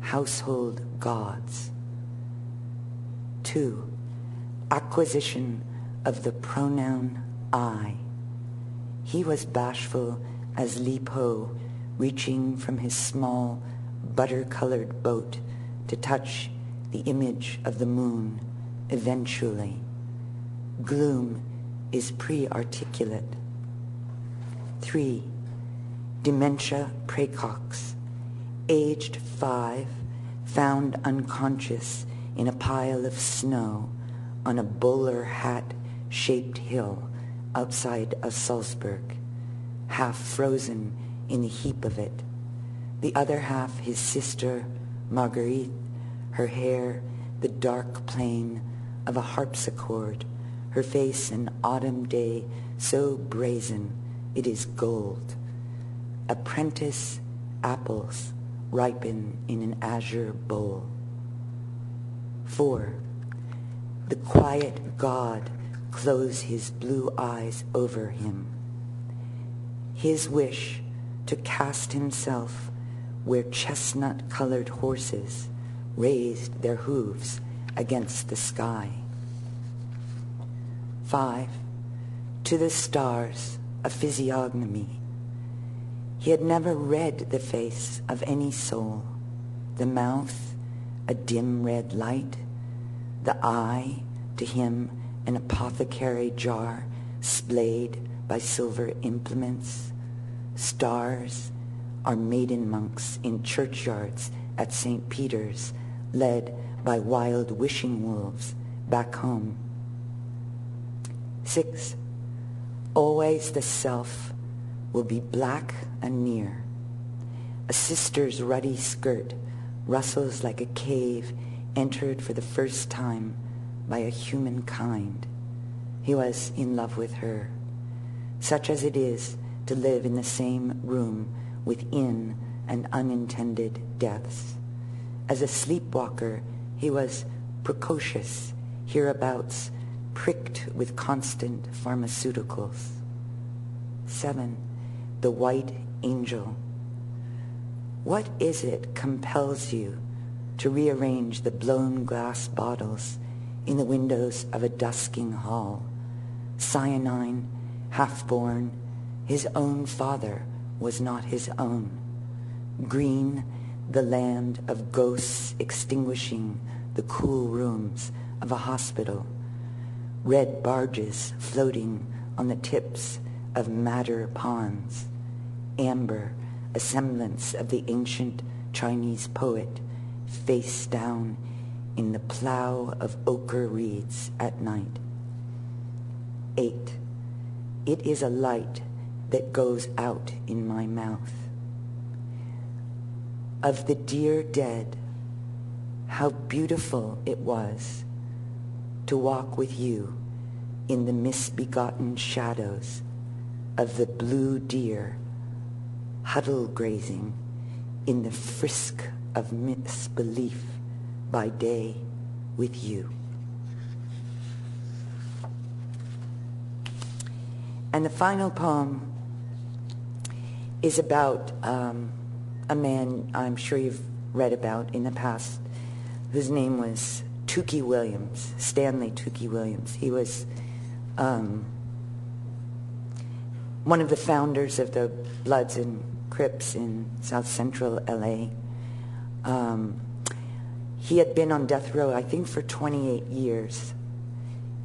Speaker 3: household gods. 2. Acquisition of the pronoun I. He was bashful as Li Po, reaching from his small, butter-colored boat to touch the image of the moon, eventually. Gloom is pre-articulate. 3. Dementia praecox. Aged 5, found unconscious in a pile of snow on a bowler hat-shaped hill outside of Salzburg, half frozen in the heap of it. The other half his sister, Marguerite, her hair the dark plain of a harpsichord, her face an autumn day so brazen it is gold. Apprentice apples ripen in an azure bowl. 4. The quiet God close his blue eyes over him. His wish to cast himself where chestnut-colored horses raised their hooves against the sky. 5. To the stars, a physiognomy. He had never read the face of any soul. The mouth, a dim red light. The eye, to him, an apothecary jar splayed by silver implements. Stars are maiden monks in churchyards at St. Peter's, led by wild wishing wolves back home. 6. Always the self will be black and near. A sister's ruddy skirt rustles like a cave entered for the first time by a humankind. He was in love with her, such as it is to live in the same room with in and unintended deaths. As a sleepwalker, he was precocious, hereabouts, pricked with constant pharmaceuticals. 7. The white angel. What is it compels you to rearrange the blown glass bottles in the windows of a dusking hall? Cyanine, half-born, his own father was not his own. Green, the land of ghosts extinguishing the cool rooms of a hospital. Red barges floating on the tips of madder ponds. Amber, a semblance of the ancient Chinese poet, face down in the plow of ochre reeds at night. 8. It is a light that goes out in my mouth. Of the dear dead, how beautiful it was to walk with you in the misbegotten shadows of the blue deer huddle grazing in the frisk of misbelief by day with you. And the final poem is about a man I'm sure you've read about in the past, whose name was Tookie Williams, Stanley Tookie Williams. He was one of the founders of the Bloods and Crips in South Central LA. He had been on death row, I think, for 28 years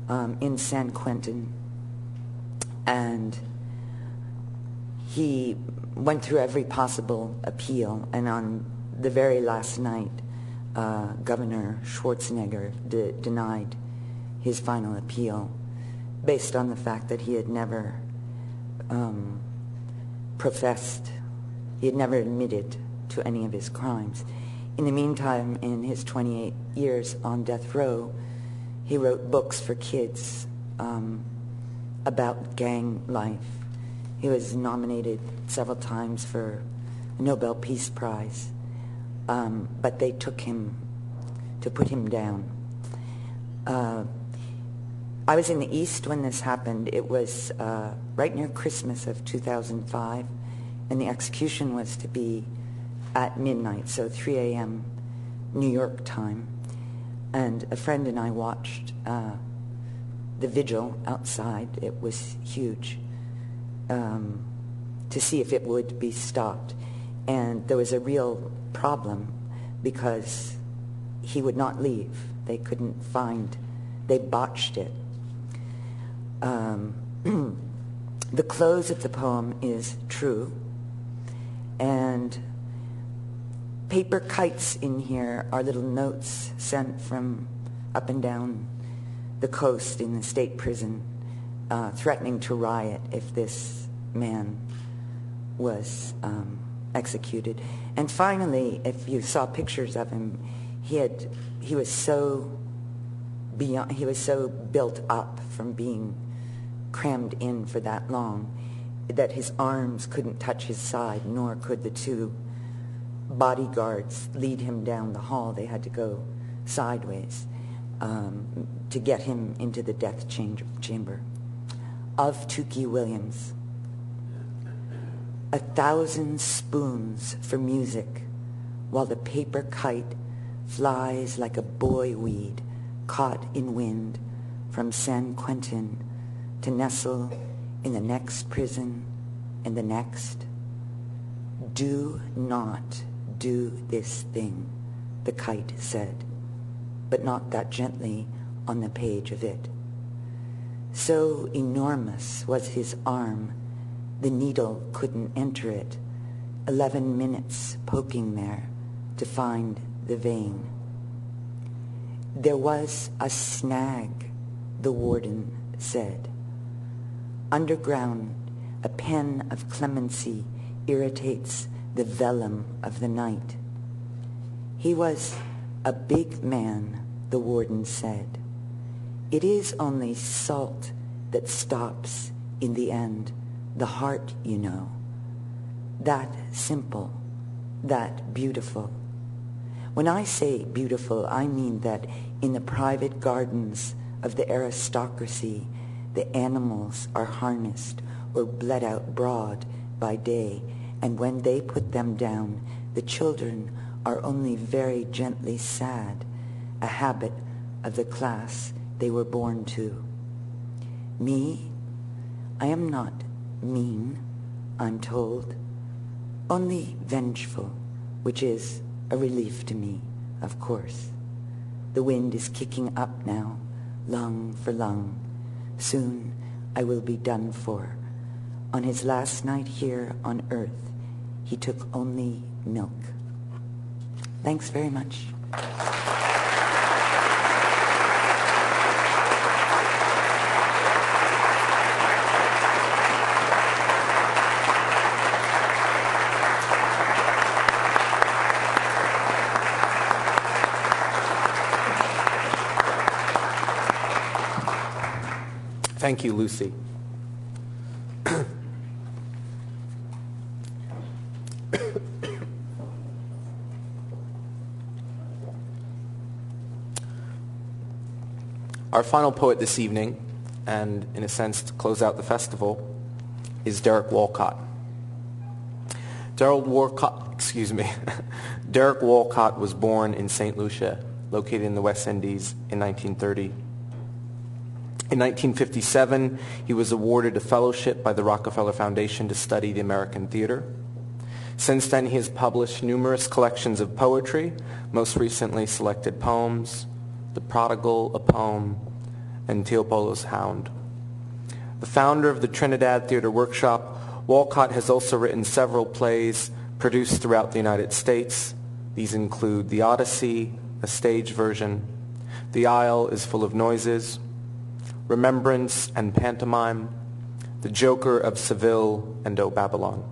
Speaker 3: in San Quentin. And he went through every possible appeal. And on the very last night, Governor Schwarzenegger denied his final appeal based on the fact that he had never professed, he had never admitted to any of his crimes. In the meantime, in his 28 years on death row, he wrote books for kids about gang life. He was nominated several times for a Nobel Peace Prize, but they took him to put him down. I was in the East when this happened. It was right near Christmas of 2005, and the execution was to be at midnight, so 3 a.m. New York time. And a friend and I watched the vigil outside. It was huge, to see if it would be stopped. And there was a real problem because he would not leave. They couldn't find, they botched it. The close of the poem is true, and paper kites in here are little notes sent from up and down the coast in the state prison, threatening to riot if this man was executed. And finally, if you saw pictures of him, he was so built up from being crammed in for that long that his arms couldn't touch his side, nor could the two bodyguards lead him down the hall. They had to go sideways to get him into the death chamber. Of Tookie Williams. 1,000 spoons for music, while the paper kite flies like a boy weed caught in wind from San Quentin to nestle in the next prison and the next. Do not do this thing, the kite said, but not that gently on the page of it. So enormous was his arm, the needle couldn't enter it. 11 minutes poking there to find the vein. There was a snag, the warden said. Underground, a pen of clemency irritates the vellum of the night. He was a big man, the warden said. It is only salt that stops in the end, the heart, you know. That simple, that beautiful. When I say beautiful, I mean that in the private gardens of the aristocracy, the animals are harnessed or bled out broad by day, and when they put them down, the children are only very gently sad, a habit of the class they were born to. Me, I am not mean, I'm told, only vengeful, which is a relief to me, of course. The wind is kicking up now, lung for lung. Soon I will be done for. On his last night here on earth, he took only milk. Thanks very much.
Speaker 1: Thank you, Lucie. Our final poet this evening, and in a sense to close out the festival, is Derek Walcott. Derek Walcott was born in St. Lucia, located in the West Indies, in 1930. In 1957, he was awarded a fellowship by the Rockefeller Foundation to study the American theater. Since then, he has published numerous collections of poetry, most recently Selected Poems, The Prodigal, a Poem, and Teopolo's Hound. The founder of the Trinidad Theater Workshop, Walcott has also written several plays produced throughout the United States. These include The Odyssey, a stage version, The Isle is Full of Noises, Remembrance and Pantomime, The Joker of Seville, and O Babylon.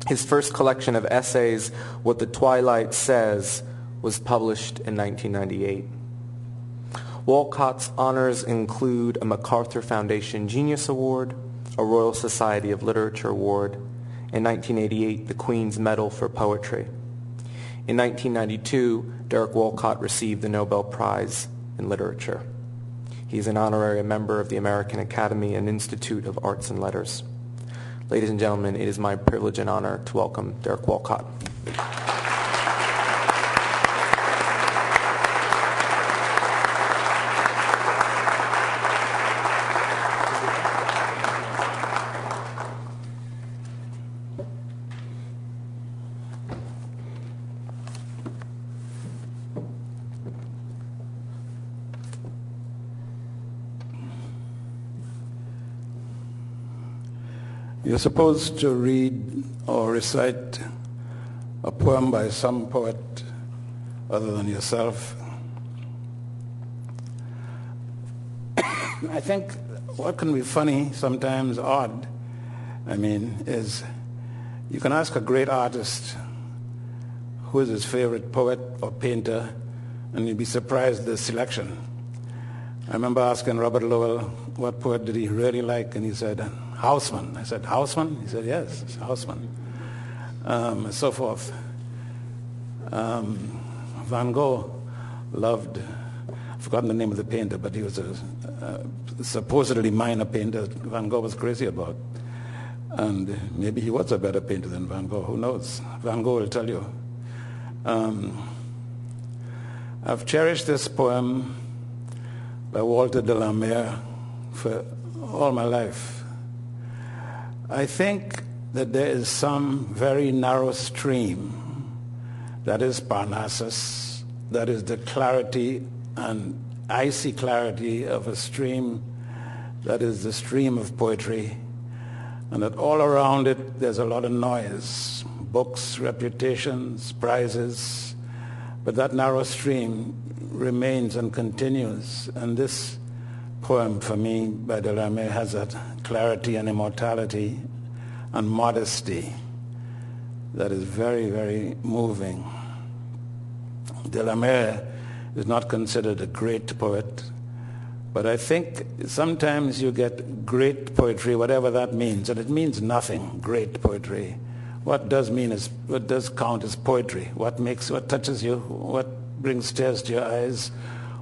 Speaker 1: His first collection of essays, What the Twilight Says, was published in 1998. Walcott's honors include a MacArthur Foundation Genius Award, a Royal Society of Literature Award, in 1988, the Queen's Medal for Poetry. In 1992, Derek Walcott received the Nobel Prize in Literature. He is an honorary member of the American Academy and Institute of Arts and Letters. Ladies and gentlemen, it is my privilege and honor to welcome Derek Walcott.
Speaker 4: You're supposed to read or recite a poem by some poet other than yourself. I think what can be funny, sometimes odd, is you can ask a great artist who is his favorite poet or painter, and you'd be surprised at the selection. I remember asking Robert Lowell what poet did he really like, and he said, Houseman. I said, Houseman? He said, yes, it's Houseman. And so forth. Van Gogh loved, I've forgotten the name of the painter, but he was a supposedly minor painter Van Gogh was crazy about. And maybe he was a better painter than Van Gogh, who knows? Van Gogh will tell you. I've cherished this poem by Walter de la Mare for all my life. I think that there is some very narrow stream that is Parnassus, that is the clarity and icy clarity of a stream that is the stream of poetry, and that all around it there's a lot of noise, books, reputations, prizes, but that narrow stream remains and continues. And this poem, for me, by Delamere, has that clarity and immortality and modesty that is very, very moving. Delamere is not considered a great poet, but I think sometimes you get great poetry, whatever that means, and it means nothing, great poetry. What does count as poetry? What touches you? What brings tears to your eyes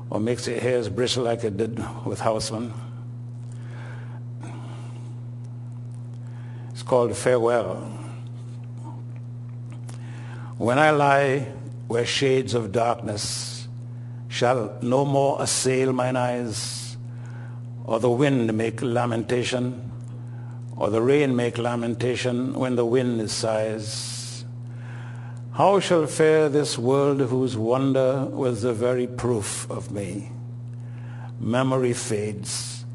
Speaker 4: or makes your hairs bristle like it did with Houseman? It's called Farewell. When I lie where shades of darkness shall no more assail mine eyes, or the wind make lamentation, or the rain make lamentation when the wind sighs. How shall fare this world whose wonder was the very proof of me? Memory fades.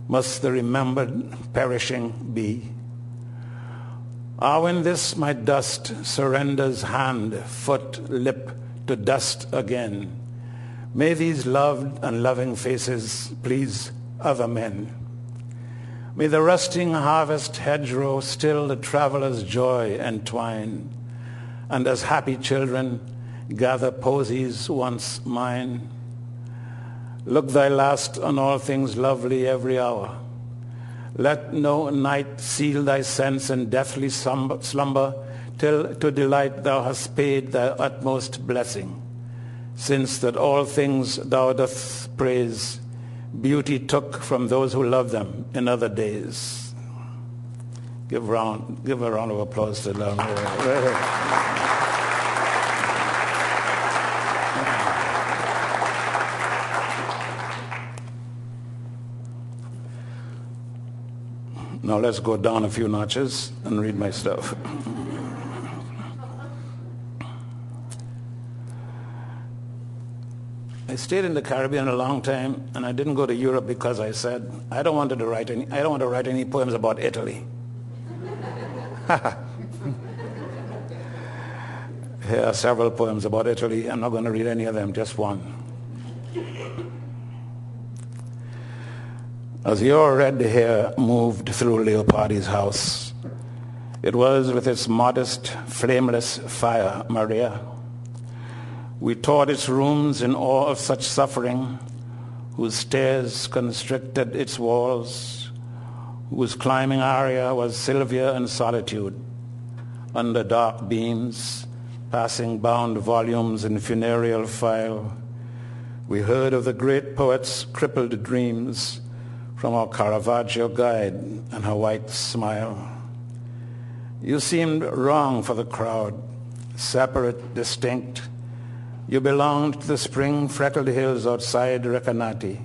Speaker 4: Must the remembered perishing be? Ah, when this my dust surrenders hand, foot, lip to dust again, may these loved and loving faces please other men. May the rusting harvest hedgerow still the traveler's joy entwine, and as happy children gather posies once mine. Look thy last on all things lovely every hour. Let no night seal thy sense in deathly slumber, till to delight thou hast paid thy utmost blessing. Since that all things thou dost praise, beauty took from those who love them in other days. Give a round of applause to them. Now let's go down a few notches and read my stuff. I stayed in the Caribbean a long time, and I didn't go to Europe because I said I don't want to write any poems about Italy. Here are several poems about Italy. I'm not going to read any of them, just one. As your red hair moved through Leopardi's house, it was with its modest, flameless fire, Maria. We toured its rooms in awe of such suffering, whose stairs constricted its walls, whose climbing aria was Sylvia and solitude. Under dark beams, passing bound volumes in funereal file, we heard of the great poet's crippled dreams from our Caravaggio guide and her white smile. You seemed wrong for the crowd, separate, distinct. You belonged to the spring-freckled hills outside Recanati.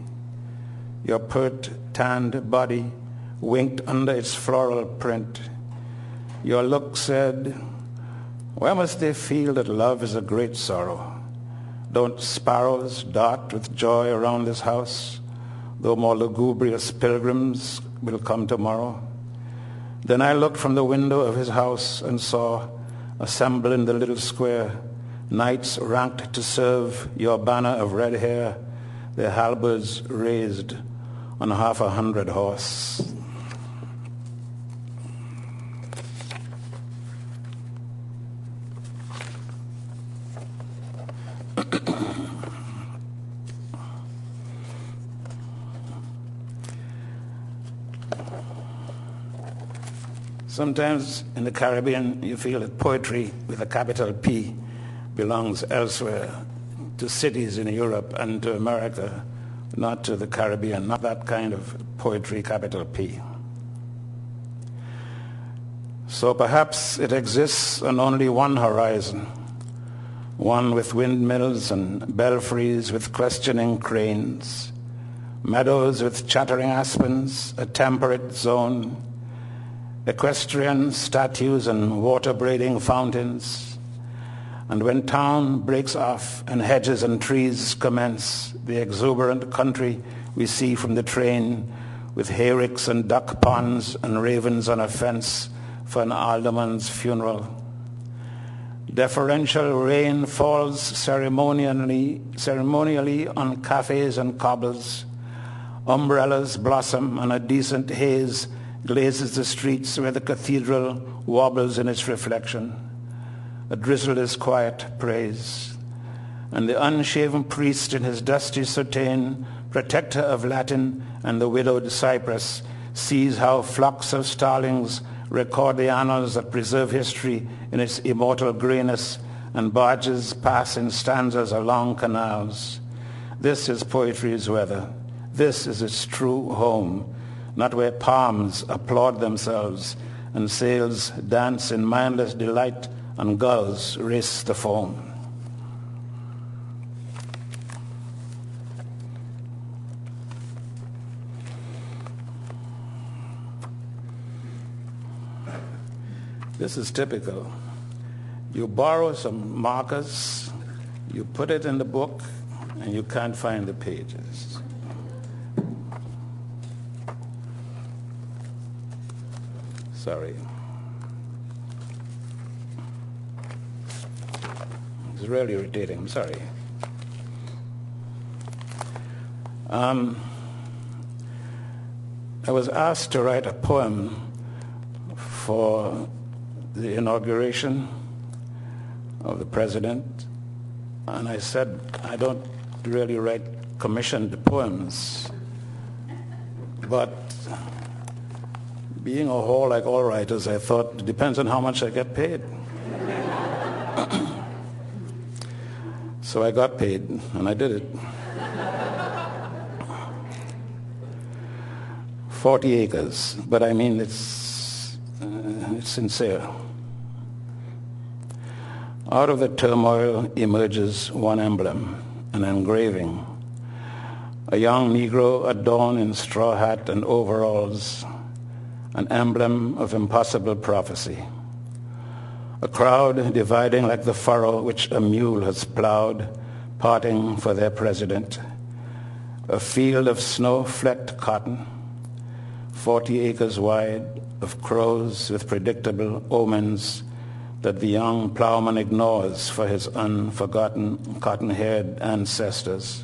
Speaker 4: Your pert, tanned body winked under its floral print. Your look said, where must they feel that love is a great sorrow? Don't sparrows dart with joy around this house, though more lugubrious pilgrims will come tomorrow? Then I looked from the window of his house and saw, assembled in the little square, knights ranked to serve your banner of red hair, their halberds raised on 100 horse. Sometimes in the Caribbean you feel that poetry with a capital P belongs elsewhere, to cities in Europe and to America, not to the Caribbean, not that kind of poetry, capital P. So perhaps it exists on only one horizon, one with windmills and belfries with questioning cranes, meadows with chattering aspens, a temperate zone, equestrian statues and water-braiding fountains. And when town breaks off and hedges and trees commence, the exuberant country we see from the train with hayricks and duck ponds and ravens on a fence for an alderman's funeral. Deferential rain falls ceremonially on cafes and cobbles. Umbrellas blossom and a decent haze glazes the streets where the cathedral wobbles in its reflection. A drizzle is quiet praise. And the unshaven priest in his dusty soutane, protector of Latin and the widowed cypress, sees how flocks of starlings record the annals that preserve history in its immortal grayness, and barges pass in stanzas along canals. This is poetry's weather. This is its true home, not where palms applaud themselves and sails dance in mindless delight and gulls race the foam. This is typical. You borrow some markers, you put it in the book, and you can't find the pages. Sorry. It's really irritating. I'm sorry. I was asked to write a poem for the inauguration of the president, and I said I don't really write commissioned poems, but being a whore like all writers, I thought it depends on how much I get paid. So I got paid, and I did it. 40 acres, but I mean it's sincere. Out of the turmoil emerges one emblem, an engraving. A young Negro adorned in straw hat and overalls, an emblem of impossible prophecy. A crowd dividing like the furrow which a mule has plowed, parting for their president. A field of snow-flecked cotton, 40 acres wide, of crows with predictable omens that the young plowman ignores for his unforgotten cotton-haired ancestors,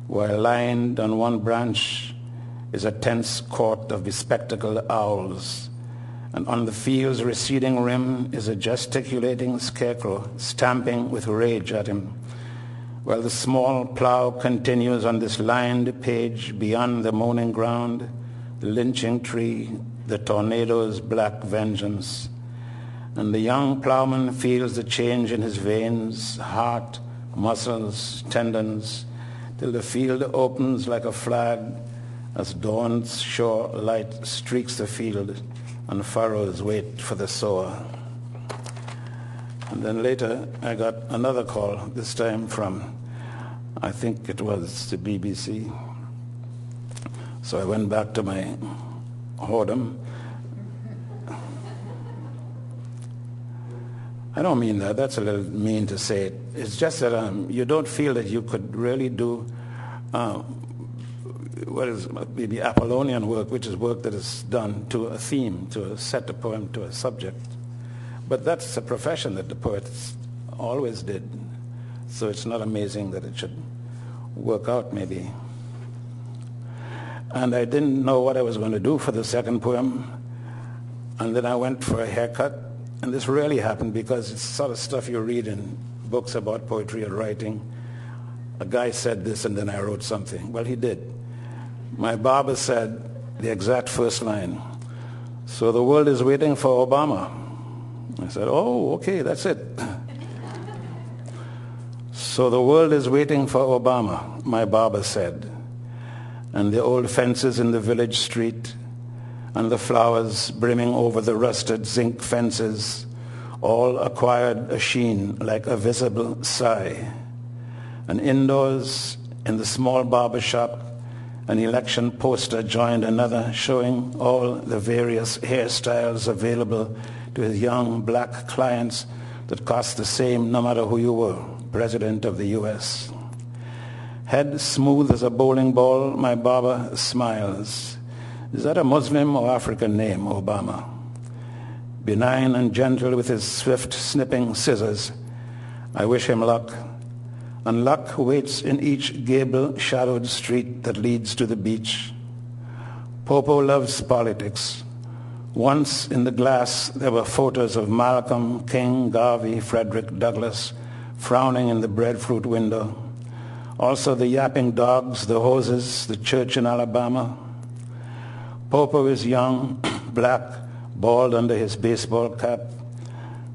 Speaker 4: while lined on one branch is a tense court of bespectacled owls, and on the field's receding rim is a gesticulating scarecrow stamping with rage at him, while the small plow continues on this lined page beyond the moaning ground, the lynching tree, the tornado's black vengeance. And the young plowman feels the change in his veins, heart, muscles, tendons, till the field opens like a flag as dawn's sure light streaks the field and furrows wait for the sower. And then later I got another call, this time from, I think it was the BBC. So I went back to my whoredom. I don't mean that. That's a little mean to say it. It's just that you don't feel that you could really do what is maybe Apollonian work, which is work that is done to a theme, to a set a poem, to a subject. But that's a profession that the poets always did. So it's not amazing that it should work out maybe. And I didn't know what I was going to do for the second poem. And then I went for a haircut. And this really happened because it's sort of stuff you read in books about poetry or writing. A guy said this and then I wrote something. Well, he did. My barber said the exact first line. So the world is waiting for Obama. I said, oh, okay, that's it. So the world is waiting for Obama, my barber said. And the old fences in the village street and the flowers brimming over the rusted zinc fences all acquired a sheen like a visible sigh. And indoors, in the small barber shop, an election poster joined another showing all the various hairstyles available to his young black clients that cost the same no matter who you were, President of the U.S. Head smooth as a bowling ball, my barber smiles. Is that a Muslim or African name, Obama? benign and gentle with his swift snipping scissors. I wish him luck. And luck waits in each gable-shadowed street that leads to the beach. Popo loves politics. Once in the glass there were photos of Malcolm, King, Garvey, Frederick Douglass frowning in the breadfruit window. Also the yapping dogs, the hoses, the church in Alabama. Popo is young, black, bald under his baseball cap.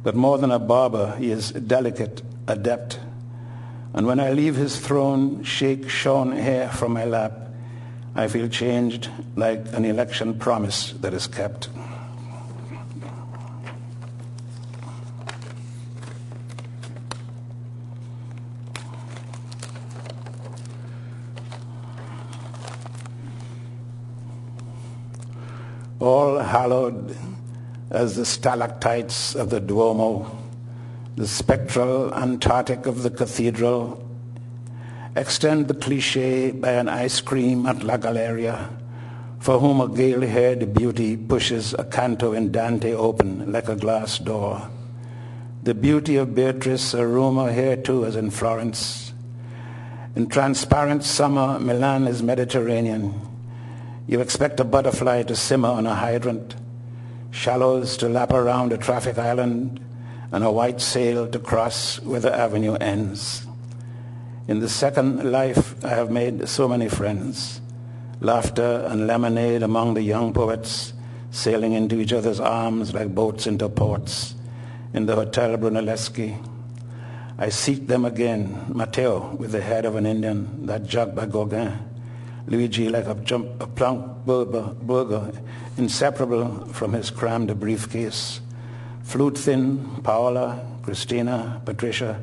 Speaker 4: But more than a barber, he is delicate, adept. And when I leave his throne, shake shorn hair from my lap, I feel changed like an election promise that is kept. All hallowed as the stalactites of the Duomo, the spectral Antarctic of the cathedral, extend the cliché by an ice cream at La Galleria, for whom a gale-haired beauty pushes a canto in Dante open like a glass door. The beauty of Beatrice, a rumor here too as in Florence. In transparent summer, Milan is Mediterranean. You expect a butterfly to simmer on a hydrant, shallows to lap around a traffic island, and a white sail to cross where the avenue ends. In the second life, I have made so many friends. Laughter and lemonade among the young poets, sailing into each other's arms like boats into ports. In the Hotel Brunelleschi, I seat them again. Matteo with the head of an Indian, that jug by Gauguin. Luigi like a plump burger, inseparable from his crammed briefcase. Flute thin, Paola, Christina, Patricia,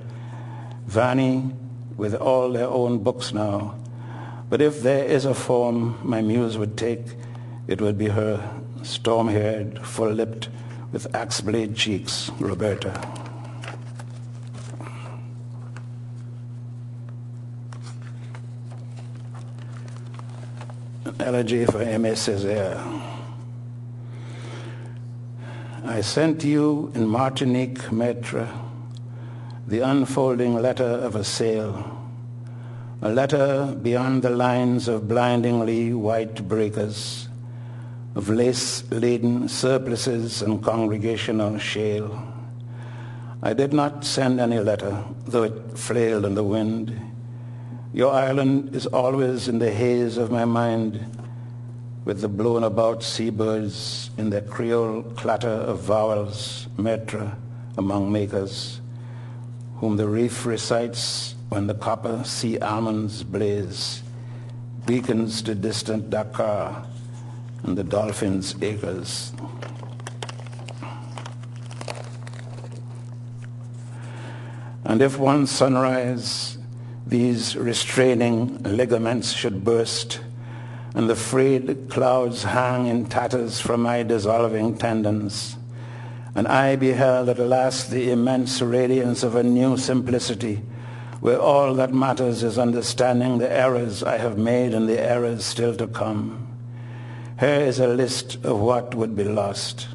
Speaker 4: Vanny, with all their own books now. But if there is a form my muse would take, it would be her, storm-haired, full-lipped, with axe-blade cheeks, Roberta. An elegy for Aimé Césaire. I sent you in Martinique, Maître, the unfolding letter of a sail, a letter beyond the lines of blindingly white breakers, of lace-laden surplices and congregational shale. I did not send any letter, though it flailed in the wind. Your island is always in the haze of my mind, with the blown-about seabirds in their Creole clatter of vowels, maître, among makers, whom the reef recites when the copper sea almonds blaze, beacons to distant Dakar and the dolphins' acres. And if one sunrise these restraining ligaments should burst, and the frayed clouds hang in tatters from my dissolving tendons, and I beheld at last the immense radiance of a new simplicity, where all that matters is understanding the errors I have made and the errors still to come. Here is a list of what would be lost: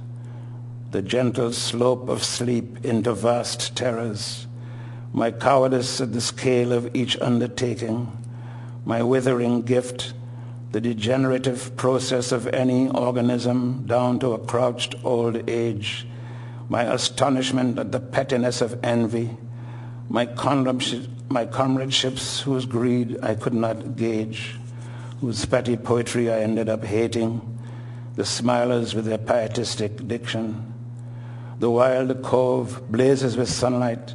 Speaker 4: the gentle slope of sleep into vast terrors, my cowardice at the scale of each undertaking, my withering gift, the degenerative process of any organism down to a crouched old age, my astonishment at the pettiness of envy, my comradeships whose greed I could not gauge, whose petty poetry I ended up hating, the smilers with their pietistic diction. The wild cove blazes with sunlight,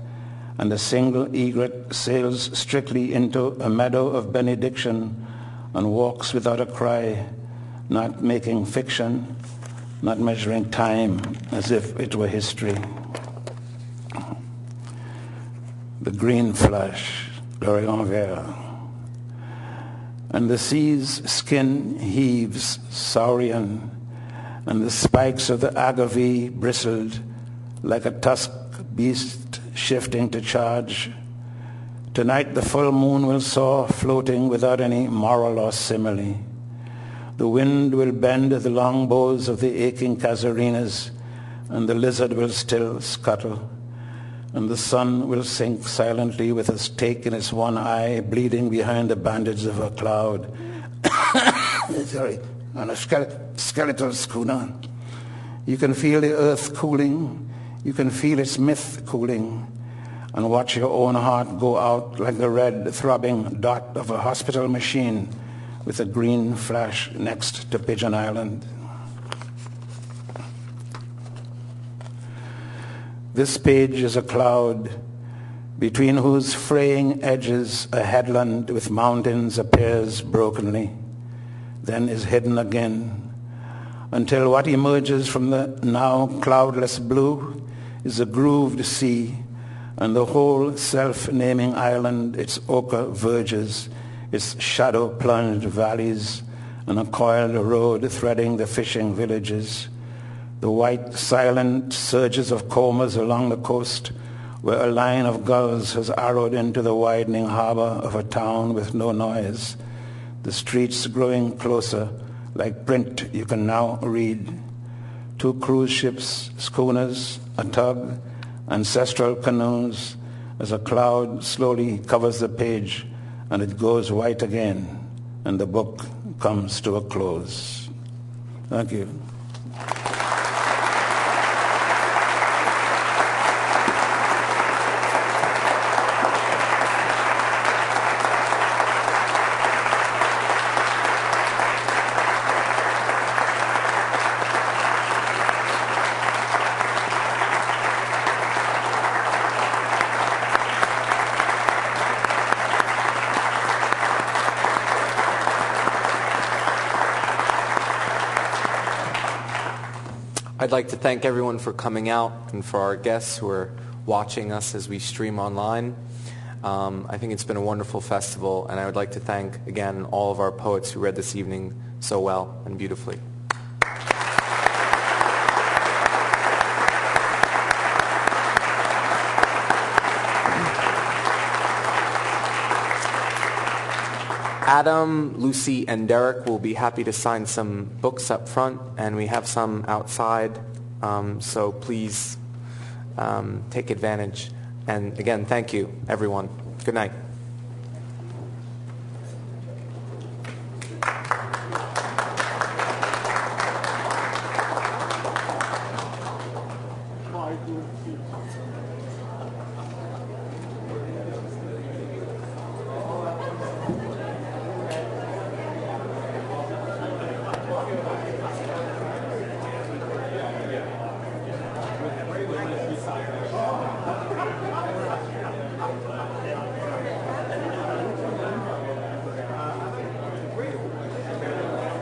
Speaker 4: and a single egret sails strictly into a meadow of benediction and walks without a cry, not making fiction, not measuring time as if it were history. The green flush, l'Orient vert, and the sea's skin heaves saurian, and the spikes of the agave bristled like a tusked beast shifting to charge. Tonight the full moon will soar, floating without any moral or simile. The wind will bend the long bows of the aching casuarinas, and the lizard will still scuttle, and the sun will sink silently with a stake in its one eye, bleeding behind the bandage of a cloud. Sorry, on a skeletal schooner. You can feel the earth cooling. You can feel its myth cooling, and watch your own heart go out like the red throbbing dot of a hospital machine with a green flash next to Pigeon Island. This page is a cloud, between whose fraying edges a headland with mountains appears brokenly, then is hidden again, until what emerges from the now cloudless blue is a grooved sea, and the whole self-naming island, its ochre verges, its shadow-plunged valleys, and a coiled road threading the fishing villages, the white, silent surges of combers along the coast, where a line of gulls has arrowed into the widening harbor of a town with no noise, the streets growing closer, like print you can now read. 2 cruise ships, schooners, a tug, ancestral canoes, as a cloud slowly covers the page and it goes white again, and the book comes to a close. Thank you.
Speaker 1: I'd like to thank everyone for coming out and for our guests who are watching us as we stream online. I think it's been a wonderful festival, and I would like to thank, again, all of our poets who read this evening so well and beautifully. Adam, Lucie, and Derek will be happy to sign some books up front, and we have some outside, so please take advantage. And again, thank you, everyone. Good night.
Speaker 5: Thank you.